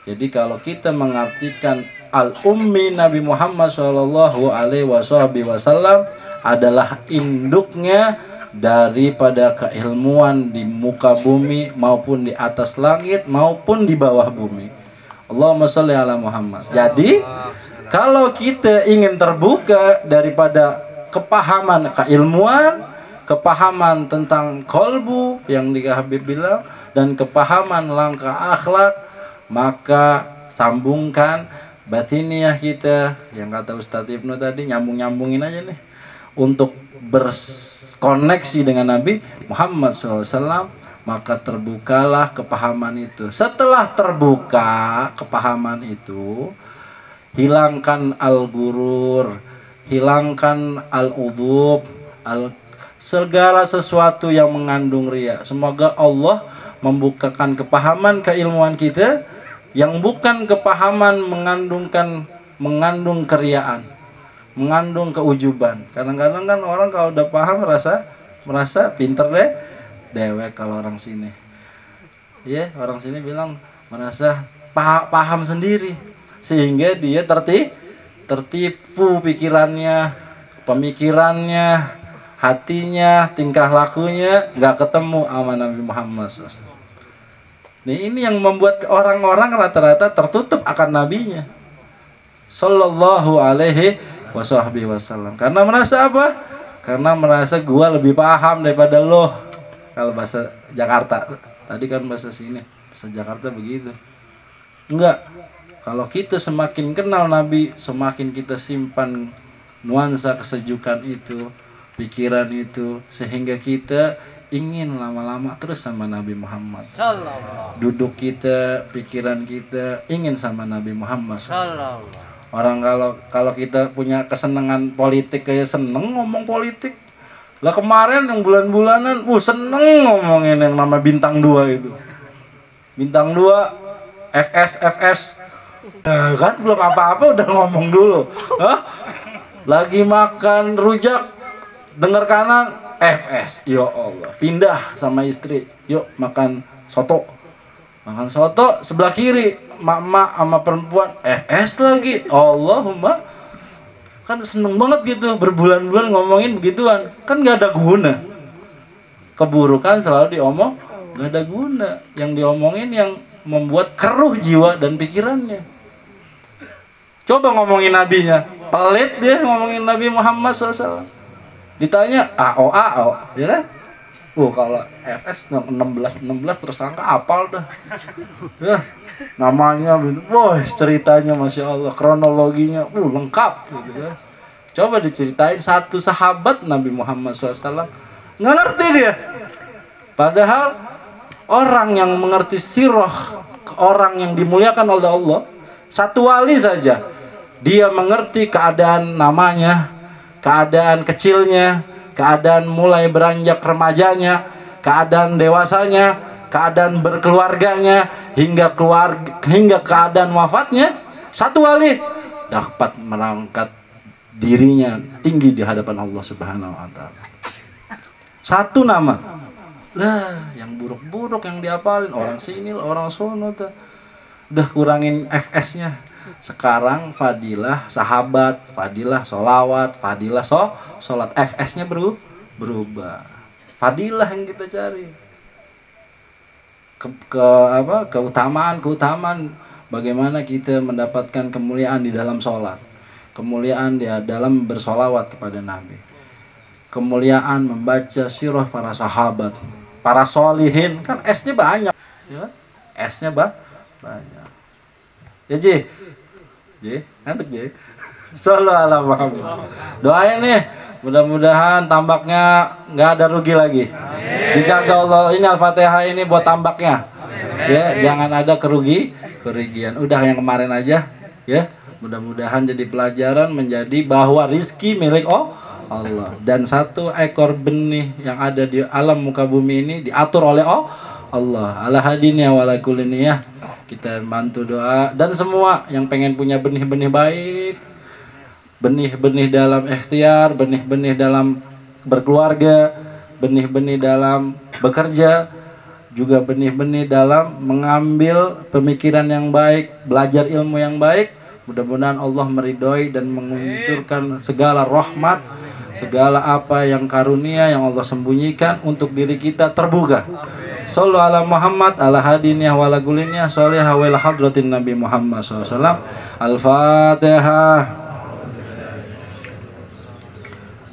Jadi kalau kita mengartikan al-ummi Nabi Muhammad SAW adalah induknya daripada keilmuan di muka bumi maupun di atas langit maupun di bawah bumi. Allahumma sholli ala Muhammad. Jadi kalau kita ingin terbuka daripada kepahaman keilmuan, kepahaman tentang kolbu yang di Habib bilang, dan kepahaman langkah akhlak, maka sambungkan batiniah kita yang kata Ustadz Ibnu tadi, nyambungin aja nih untuk berkoneksi dengan Nabi Muhammad SAW, maka terbukalah kepahaman itu. Setelah terbuka kepahaman itu, hilangkan al-gurur, hilangkan al-udhub, segala sesuatu yang mengandung riya. Semoga Allah membukakan kepahaman keilmuan kita yang bukan kepahaman mengandung keriaan, mengandung keujuban. Kadang-kadang kan orang kalau udah paham merasa pinter deh, dewek kalau orang sini. Ya, orang sini bilang merasa paham sendiri, sehingga dia tertipu pikirannya, pemikirannya, hatinya, tingkah lakunya nggak ketemu sama Nabi Muhammad SAW. Ini yang membuat orang-orang rata-rata tertutup akan nabinya Sallallahu alaihi wasallam. Karena merasa apa? Karena merasa gua lebih paham daripada lo. Kalau bahasa Jakarta, tadi kan bahasa sini, bahasa Jakarta begitu. Enggak. Kalau kita semakin kenal Nabi, semakin kita simpan nuansa kesejukan itu, pikiran itu, sehingga kita ingin lama-lama terus sama Nabi Muhammad. Duduk kita, pikiran kita ingin sama Nabi Muhammad. Orang kalau kita punya kesenangan politik, kayak seneng ngomong politik. Lah kemarin yang bulan-bulanan, seneng ngomongin yang nama bintang 2 itu. Bintang 2, FS. Kan belum apa-apa udah ngomong dulu. Lagi makan rujak, dengar kanan, FS. Ya Allah, pindah sama istri, yuk makan soto. Makan soto, sebelah kiri mak-mak sama perempuan, FS lagi. Allahumma, kan seneng banget gitu berbulan-bulan ngomongin begituan. Kan gak ada guna. Keburukan selalu diomong, gak ada guna. Yang diomongin yang membuat keruh jiwa dan pikirannya. Coba ngomongin nabinya, pelit dia ngomongin Nabi Muhammad SAW. Ditanya AO, ya kan? Kalau FS 16 terus angka apal dah. Ya, namanya, ceritanya masya Allah, kronologinya, lengkap gitu kan. Coba diceritain satu sahabat Nabi Muhammad SAW, nggak ngerti dia. Padahal orang yang mengerti sirah, orang yang dimuliakan oleh Allah, satu wali saja, dia mengerti keadaan namanya, keadaan kecilnya, keadaan mulai beranjak remajanya, keadaan dewasanya, keadaan berkeluarganya, hingga keadaan wafatnya. Satu wali dapat mengangkat dirinya tinggi di hadapan Allah Subhanahu wa taala. Satu nama. Lah, yang buruk-buruk yang diapalin orang sini, orang sono tuh. Udah kurangin FS-nya. Sekarang fadilah sahabat, fadilah solawat, fadilah sholat, FS-nya berubah. Fadilah yang kita cari. Keutamaan bagaimana kita mendapatkan kemuliaan di dalam sholat, kemuliaan di dalam bersolawat kepada Nabi, kemuliaan membaca sirah para sahabat, para solihin. Kan S-nya banyak, ya? S-nya banyak. Ya Ji, ngantuk Ji. Sallallahu alaihi wasallam. Doain nih, mudah-mudahan tambaknya nggak ada rugi lagi. Dijaga Allah. Ini Al-Fatihah ini buat tambaknya. Ya, jangan ada kerugian. Udah yang kemarin aja, ya. Mudah-mudahan jadi pelajaran menjadi bahwa rizki milik Allah, dan satu ekor benih yang ada di alam muka bumi ini diatur oleh Allah. Ala hadinya wala kuliniyah. Kita bantu doa, dan semua yang pengen punya benih-benih baik, benih-benih dalam ikhtiar, benih-benih dalam berkeluarga, benih-benih dalam bekerja, juga benih-benih dalam mengambil pemikiran yang baik, belajar ilmu yang baik. Mudah-mudahan Allah meridhoi dan menguncurkan segala rahmat, segala apa yang karunia yang Allah sembunyikan untuk diri kita terbuka. Sallu ala Muhammad ala hadiniyah wala guliniyah sholihah wala hadratin Nabi Muhammad SAW. Al-Fatihah.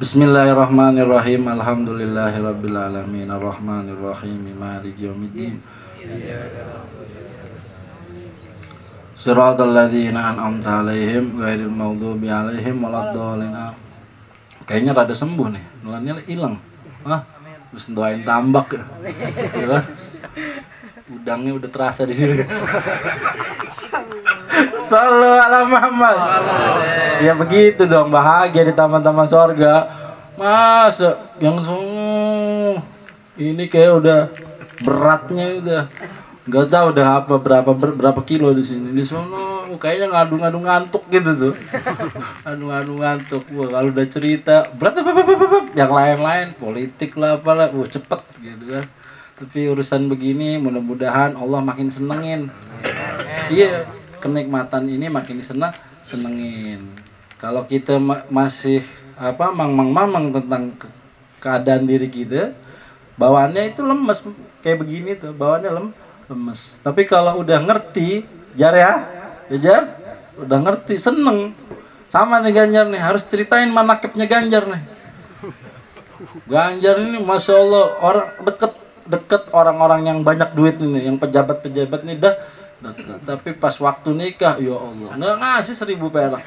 Bismillahirrahmanirrahim. Alhamdulillahirabbil alamin arrahmanirrahim maliki yaumiddin. Shiratal ladzina an'amta 'alaihim ghairil maghdubi 'alaihim waladdallin. Kayaknya rada sembuh nih, nulannya hilang. Hah? Terus doain tambak ya. Ya. Udangnya udah terasa di sini. Sallu ala Muhammad. Ya begitu dong, bahagia di taman-taman sorga. Masa yang ini kayak udah beratnya udah nggak tahu udah berapa kilo di sini. Di sono kayaknya ngadu-ngadu ngantuk gitu tuh. Ngadu-ngadu ngantuk. Wah, kalau udah cerita berat apa yang lain-lain politik lah apalah, cepet gitu kan. Tapi urusan begini mudah-mudahan Allah makin senengin. Iya, kenikmatan ini makin senengin. Kalau kita masih mamang tentang keadaan diri kita, bawaannya itu lemes kayak begini tuh, bawaannya lemes. Tapi kalau udah ngerti, Jar ya, Jar, udah ngerti, seneng. Sama nih Ganjar nih, harus ceritain manakibnya Ganjar nih. Ganjar ini Masya Allah, orang deket orang-orang yang banyak duit ini, yang pejabat-pejabat nih dah deket. Tapi pas waktu nikah, ya Allah, nggak ngasih 1000 perak.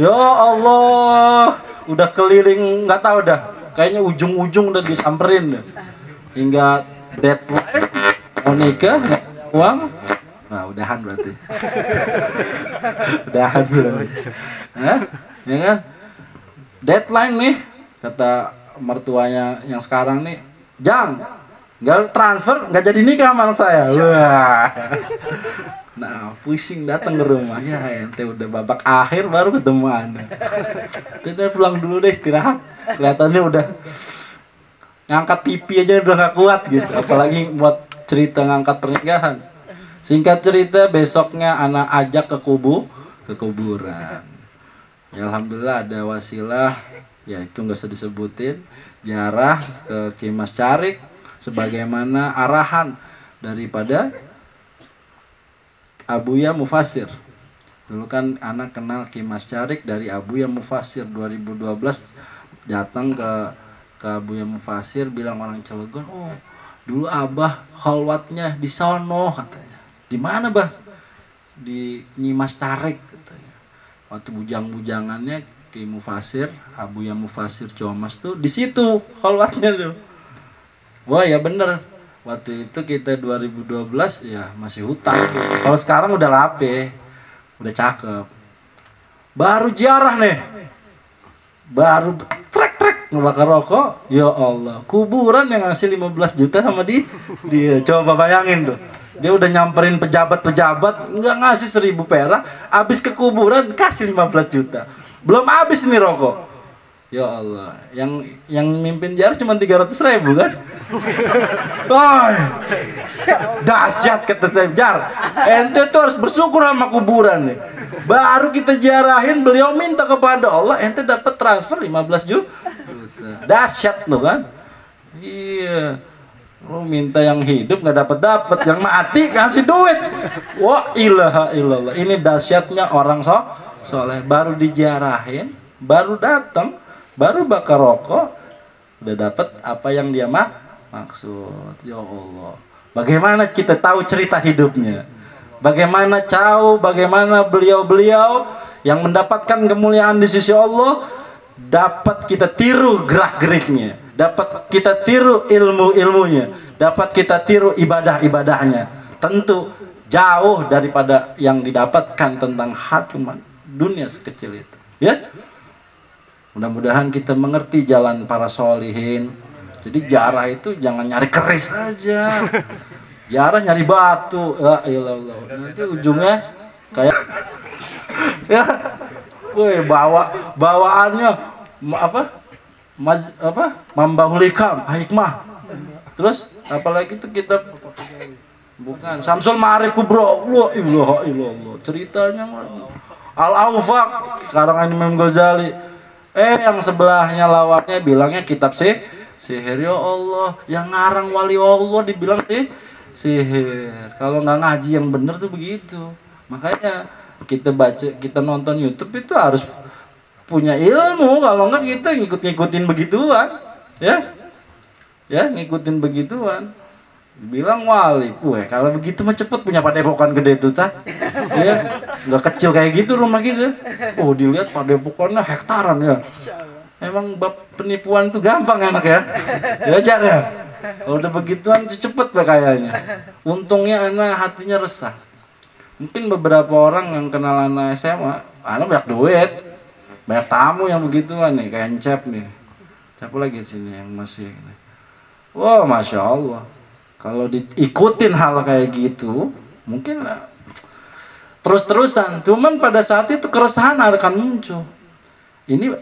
Ya Allah, udah keliling, nggak tahu dah. Kayaknya ujung-ujung udah disamperin dah. Hingga deadline mau nikah uang, nah udahan berarti. Udahan berarti. Ya kan? Deadline nih kata mertuanya yang sekarang nih, Jang, nggak transfer, nggak jadi nikah sama anak saya. Wah. Nah, pusing datang ke rumah, ya ente udah babak akhir baru ketemu Anda. Kita pulang dulu deh istirahat. Kelihatannya udah ngangkat pipi aja udah gak kuat gitu, apalagi buat cerita ngangkat pernikahan. Singkat cerita, besoknya anak ajak ke kuburan. Ya, alhamdulillah ada wasilah, ya itu nggak usah disebutin, ziarah ke Ki Mas Carik sebagaimana arahan daripada Abuya Mufasir. Dulu kan anak kenal Ki Mas Carik dari Abuya Mufasir. 2012 datang ke Abuya Mufasir, bilang orang Cilegon, oh dulu abah khalwatnya di sono katanya. Di mana bah? Di Nyi Mas Carik katanya. Waktu bujang-bujangannya Ki Mufasir, Abuya Mufasir Comas tuh di situ khalwatnya tuh. Wah ya bener. Waktu itu kita 2012 ya masih hutan. Kalau sekarang udah lape, udah cakep. Baru ziarah nih. Baru trek ngebakar rokok, ya Allah, kuburan yang ngasih 15 juta sama dia. Coba bayangin tuh, dia udah nyamperin pejabat-pejabat, nggak ngasih 1000 perak, habis ke kuburan kasih 15 juta, belum habis nih rokok. Ya Allah, yang mimpin ziarah cuma 300.000 kan? Wah, dahsyat kata saya, Jar, ente tuh harus bersyukur sama kuburan nih. Baru kita ziarahin, beliau minta kepada Allah, ente dapat transfer 15 juta. Dahsyat lo kan? Iya. Lo minta yang hidup nggak dapat, yang mati kasih duit. Wah, ilaha illallah. Ini dahsyatnya orang soleh. Baru diziarahin, baru datang, baru bakar rokok, udah dapat apa yang dia maksud. Ya Allah. Bagaimana kita tahu cerita hidupnya? Bagaimana beliau-beliau yang mendapatkan kemuliaan di sisi Allah, dapat kita tiru gerak-geriknya, dapat kita tiru ilmu-ilmunya, dapat kita tiru ibadah-ibadahnya. Tentu jauh daripada yang didapatkan tentang cuma dunia sekecil itu. Ya, mudah-mudahan kita mengerti jalan para sholihin. Jadi ziarah itu jangan nyari keris aja. Ziarah nyari batu, ya ilallah. Nanti ujungnya kayak ya, woi bawaannya membahulikam hikmah. Terus apalagi itu kita bukan Samsul Ma'arif Kubro, la ilaha illallah. Ceritanya Al-Awfaq, karangan Imam Ghazali. Yang sebelahnya lawannya bilangnya kitab sihir. Ya Allah, yang ngarang wali Allah dibilang sihir. Kalau nggak ngaji yang bener tuh begitu. Makanya kita baca, kita nonton YouTube itu harus punya ilmu. Kalau nggak kita ngikutin begituan, ya ngikutin begituan. Bilang wali, kalau begitu mah cepet punya padepokan gede tuh ya, nggak kecil kayak gitu rumah gitu. Dilihat padepokannya hektaran ya. Emang penipuan itu gampang enak ya, belajar ya. Kalau udah begituan cepet kayaknya. Untungnya anak hatinya resah. Mungkin beberapa orang yang kenal anak SMA, anak banyak duit, banyak tamu yang begituan nih, kayak Encep nih. Siapa lagi sini yang masih? Wah, masya Allah. Kalau diikutin hal kayak gitu, mungkin terus-terusan. Cuman pada saat itu keresahan akan muncul. Ini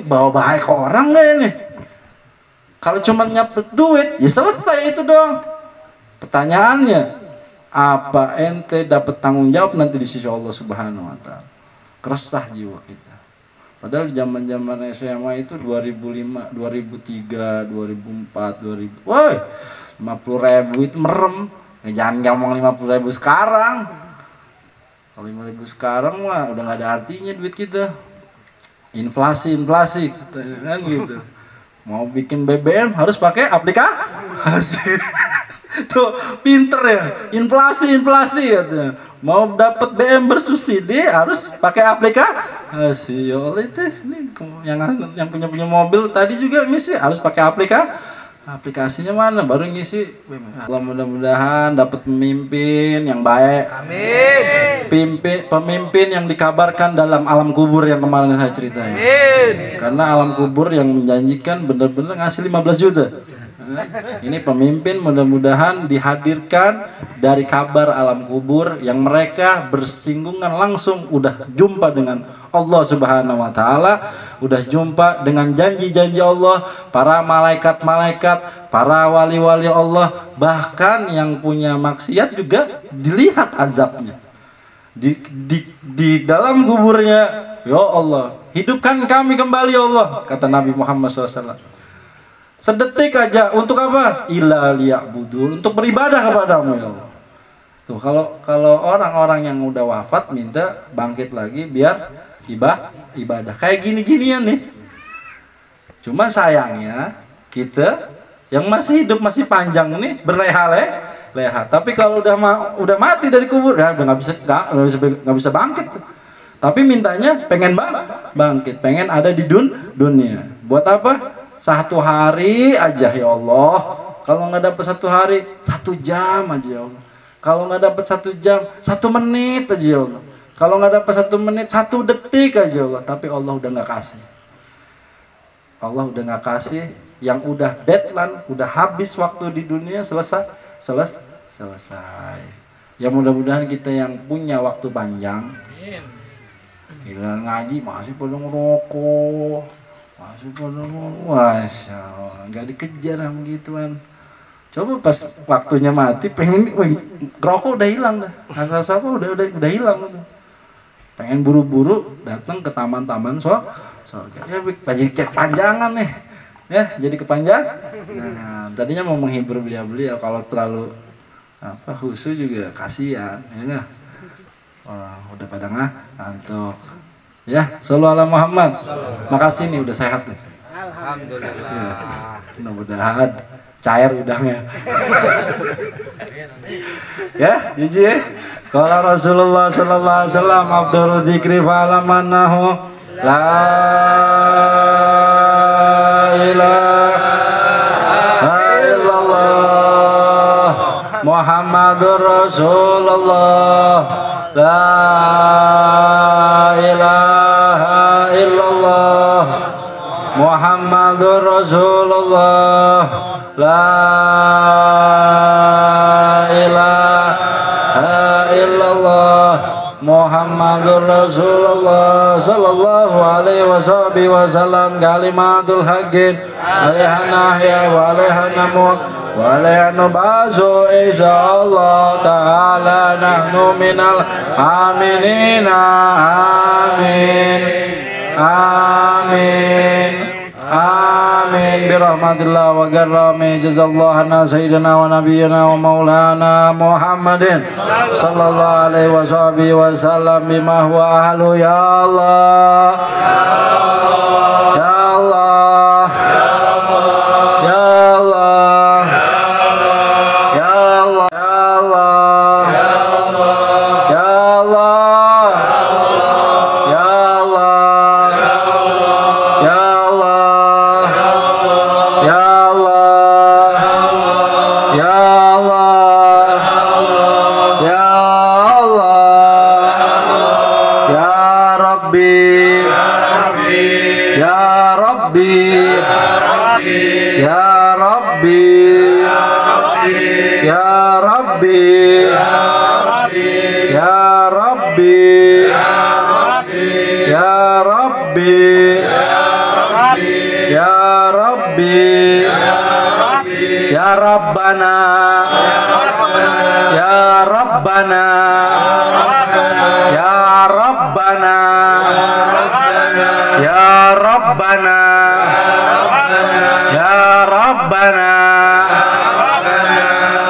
bawa baik orang nggak ini? Kalau cuma nyapet duit, ya selesai itu dong. Pertanyaannya, apa ente dapat tanggung jawab nanti di sisi Allah Subhanahu Wa Taala? Keresah jiwa kita. Padahal zaman-zaman SMA itu 2005, 2003, 2004, 2000. Woi, 50.000 itu merem. Jangan ngomong 50.000 sekarang. Kalau 5.000 sekarang mah udah nggak ada artinya duit kita. Inflasi kan gitu. Mau bikin BBM harus pakai aplikasi. Tuh pinter ya. Inflasi katanya. Mau dapat BM bersubsidi harus pakai aplikasi. Ya Allah, itu ini yang punya mobil tadi juga ngisi harus pakai aplikasinya mana baru ngisi. Allah mudah-mudahan dapat pemimpin yang baik. Amin. Pemimpin yang dikabarkan dalam alam kubur yang kemarin saya ceritain. Amin. Karena alam kubur yang menjanjikan benar-benar ngasih 15 juta. Ini pemimpin mudah-mudahan dihadirkan dari kabar alam kubur yang mereka bersinggungan langsung udah jumpa dengan Allah Subhanahu Wa Taala, udah jumpa dengan janji-janji Allah, para malaikat-malaikat, para wali-wali Allah, bahkan yang punya maksiat juga dilihat azabnya di dalam kuburnya. Ya Allah, hidupkan kami kembali ya Allah, kata Nabi Muhammad SAW. Sedetik aja untuk apa? Illa liya'budun, untuk beribadah kepadamu ya Allah. Tuh kalau orang-orang yang udah wafat minta bangkit lagi biar ibadah. Kayak gini-ginian nih. Cuma sayangnya kita yang masih hidup masih panjang nih berleha-leha. Tapi kalau udah mati dari kubur, udah nggak bisa bangkit. Tapi mintanya pengen bangkit, pengen ada di dunia. Buat apa? 1 hari aja ya Allah. Kalau nggak dapat 1 hari, 1 jam aja ya Allah. Kalau nggak dapat 1 jam, 1 menit aja ya Allah. Kalau nggak dapat 1 menit, 1 detik aja ya Allah. Tapi Allah udah nggak kasih. Allah udah nggak kasih. Yang udah deadline, udah habis waktu di dunia, selesai. Ya mudah-mudahan kita yang punya waktu panjang. Gila ngaji masih pada ngerokok. Masya Allah, nggak dikejar sama gituan. Coba pas waktunya mati, pengen, rokok udah hilang dah, asal udah hilang tuh. Pengen buru-buru datang ke taman-taman surga. Ya jadi kepanjangan nih, ya jadi kepanjang. Nah, tadinya mau menghibur beliau kalau terlalu khusyuk juga kasihan, ya. Udah pada ngantuk. Ya, sallallahu ala Muhammad. Makasih nih udah sehat nih. Alhamdulillah. Ya, mudah-mudahan cair udahnya. Ya, jiji. Qala Rasulullah sallallahu alaihi wasallam afdalu dzikri fa'lamanahu la ilaha illallah Muhammadur Rasulullah la ilaha illallah Muhammadur Rasulullah la ilaha illallah Muhammadur Rasulullah sallallahu alaihi wasallam kalimatul haqqin alaiha nahya wa alaiha namut wa alaiha nubazu insyaallah ta'ala nahnu minal aminina amin amin Amin birahmatillah wa karami jazallahu anna sayyidina wa nabiyyina wa maulana Muhammadin sallallahu alaihi wa sallam bima huwa ahlu ya Allah ya Allah ya Allah ya Allah ya Allah ya Allah ya Allah ya Allah ya Allah ya Allah ya Rabbi ya Rabbi ya Rabbi ya Rabbi ya Rabbi ya Rabbi ya Rabbi ya Rabbana ya Rabbana ya Rabbana ya Rabbana ya Rabbana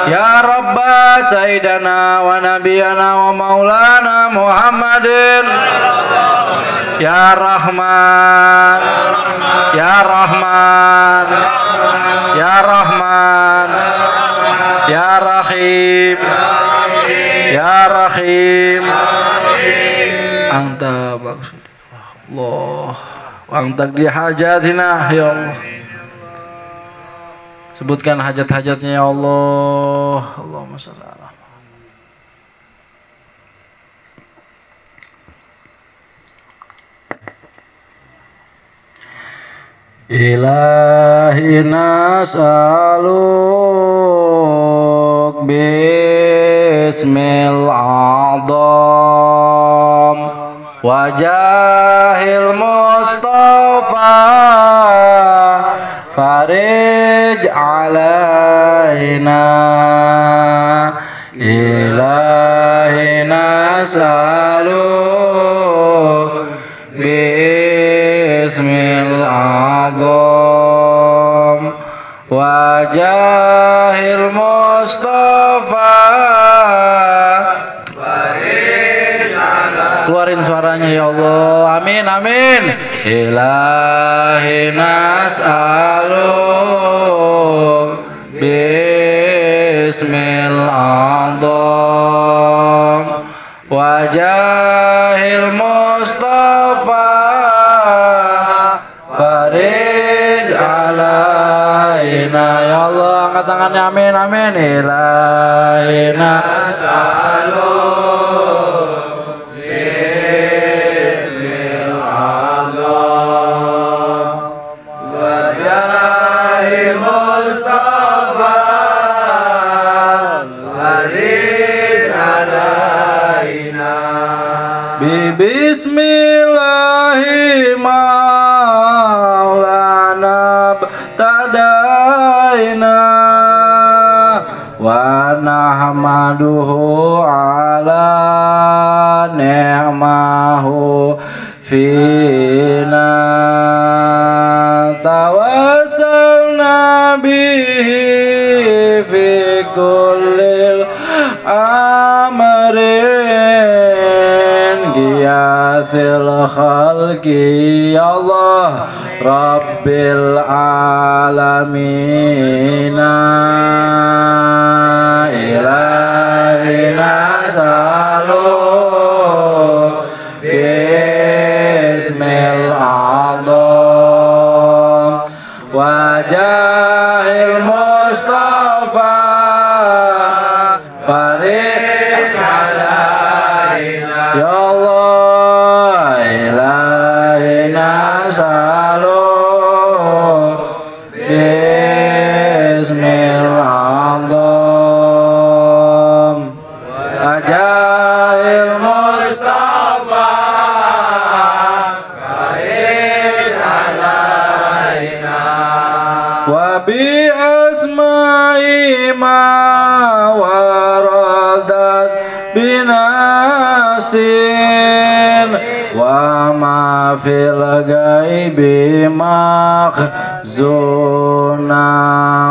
ya Rabba Sayyidana wa Nabiyana wa Maulana Muhammadin ya Rahman ya Rahman ya Rahman ya Rahim ya Rahim anta maksud Allah wa anta di hajatina ya Allah. Sebutkan hajat-hajatnya ya Allah. Allahumma shalli ala Ilahi nas'aluk bismil azam wajahil mustafa farij alaina ilahi nas'aluk bismil azam wajahil mustafa keluarin suaranya ya Allah. Amin amin. Ilahi nas'aluk bismil azam wajahil mustafa farid alaina ya Allah. Angkat tangannya amin amin. Ilahi nas'aluk Bismillahi maulana tadaina wa nahmaduhu ala ni'mahu fina tawassalna bihi fi kullil amrin giyathil khalqi ya Allah Rabbil alamina ilahi nas'aluk bismil azam wajahil mustafa farid alaina ya Allah ilahi nas'aluk bismil azam wajahil ma fil ghaibi makhzuna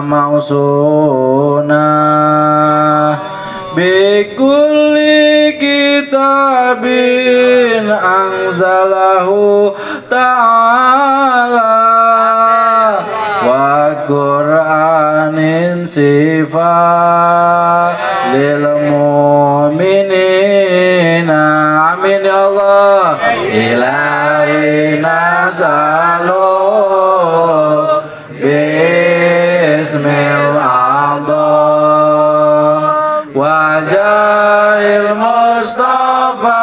mausuna bikulli kitabin anzalahu ta'ala wa qur'anin sifat lil mu'minina. Amin ya Allah. Ilahi nasaluk bismillah wajahil Mustafa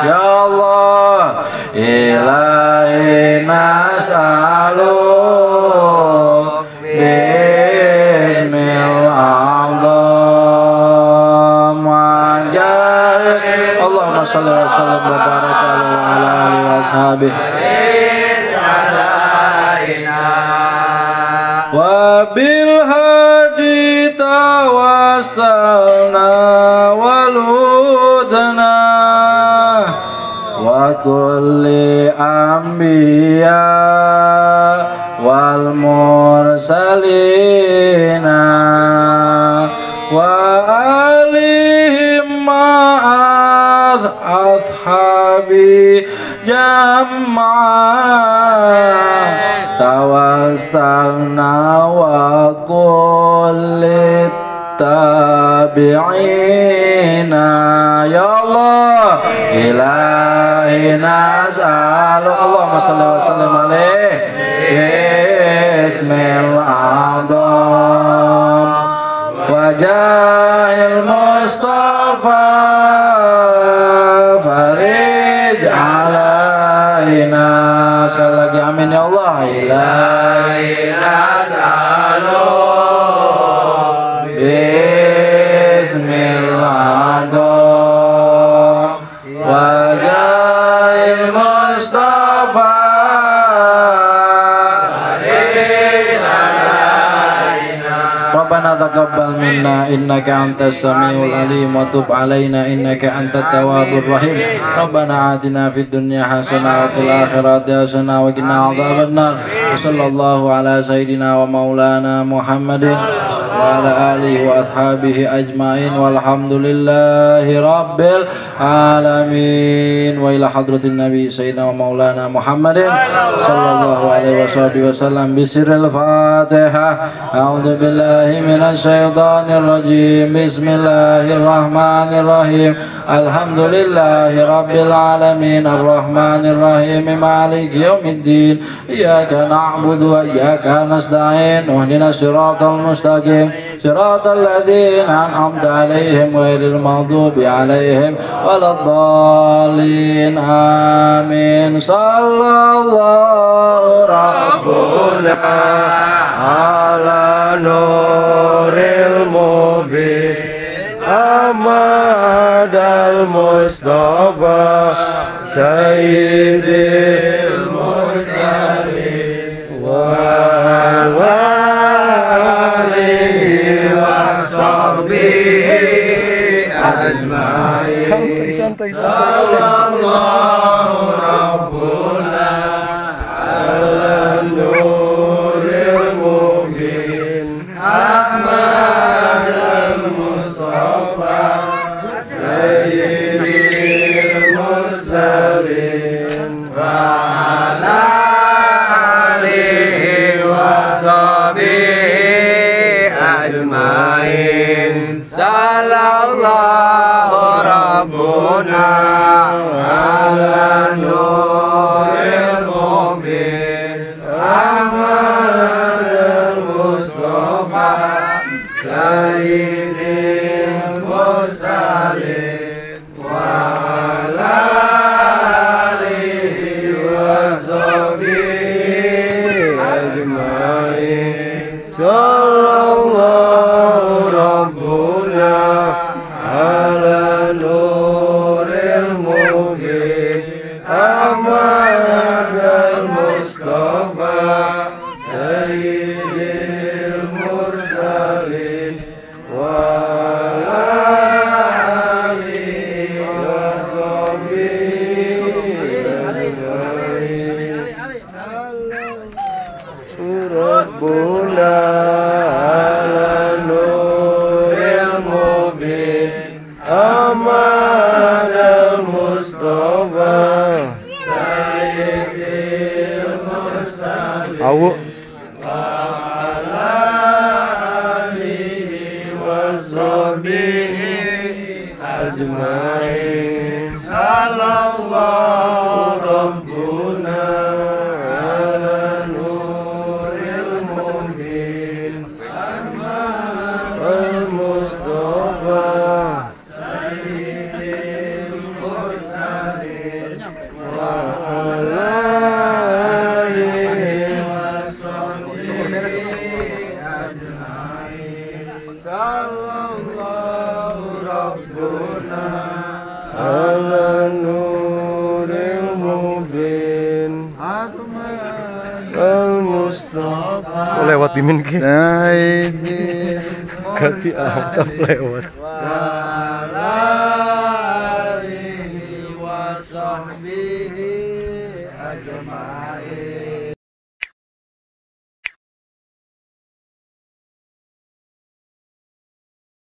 ya Allah. Ilahi nasaluk bismillah wajahil Allahumma shalli wa sallim wa barik ala alihi wa ashabihi wabil hadi tawassalna waludna wa kulli anbiya wal mursalina wa alihim ma'ad ashabi jam'ah tawassalna wa kulli tabi'ina ya Allah. Ilahi nas'alu Allahumma salli wa sallim alaihi bismillah wajahil Mustafa farij alaina. Sekali lagi amin ya Allah. Ilahi nas'alu bismillah wajahil Mustafa Rabbana taqabbal minna innaka antas samiul alim wa tub alaina innaka antat tawwabur rahim. Rabbana atina fid dunya hasanah wa fil akhirati hasanah wa qina adzabannar. Wa sallallahu ala sayidina wa maulana Muhammadin wa ala alihi wa ashabihi ajmain walhamdulillahi rabbil alamin. Wa ila hadratin nabi sayyidina wa maulana Muhammadin sallallahu alaihi wasallam bisirril fatihah. A'udzu billahi minasy syaithanir rajim. Bismillahirrahmanirrahim. Alhamdulillahi rabbil alamin arrahmanir rahim maliki yaumiddin. Iyyaka na'budu wa iyyaka nasta'in. Ihdinas siratal mustaqim siratal ladzina an'amta 'alaihim ghairil maghdubi 'alaihim waladdallin. Amin. Sallallahu rabbuna ala nuril mubin Ahmad al-Mustafa Sayyidil Mursalin wa alihi wa sahbihi ajma'in. Santai. Sallallahu rabbuna ala nuril mubin Ahmad al-Mustafa Sayyidil Mursalin wa ala alihi wa sahbihi ajmain. Sallallahu rabbuna ala nuril mubin Ahmad al-Mustafa Sayyidil Mursalin wa ala alihi wa sahbihi ajmain. Sallallahu rabbuna ala nuril mubin Ahmad al-Mustafa Sayyidil Mursalin wa ala Muhammad al-Mustafa Sayyidil Mursalin Awu ajma'in sallallahu rabbuna ala nuril mubin al-Mustafa sayyidil mursalin wa ala alihi wa sahbihi ajma'in sallallahu rabbuna ala nuril mubin al-Mustafa lewat dimin ki ganti atap lewat wa sahbihi ajma'in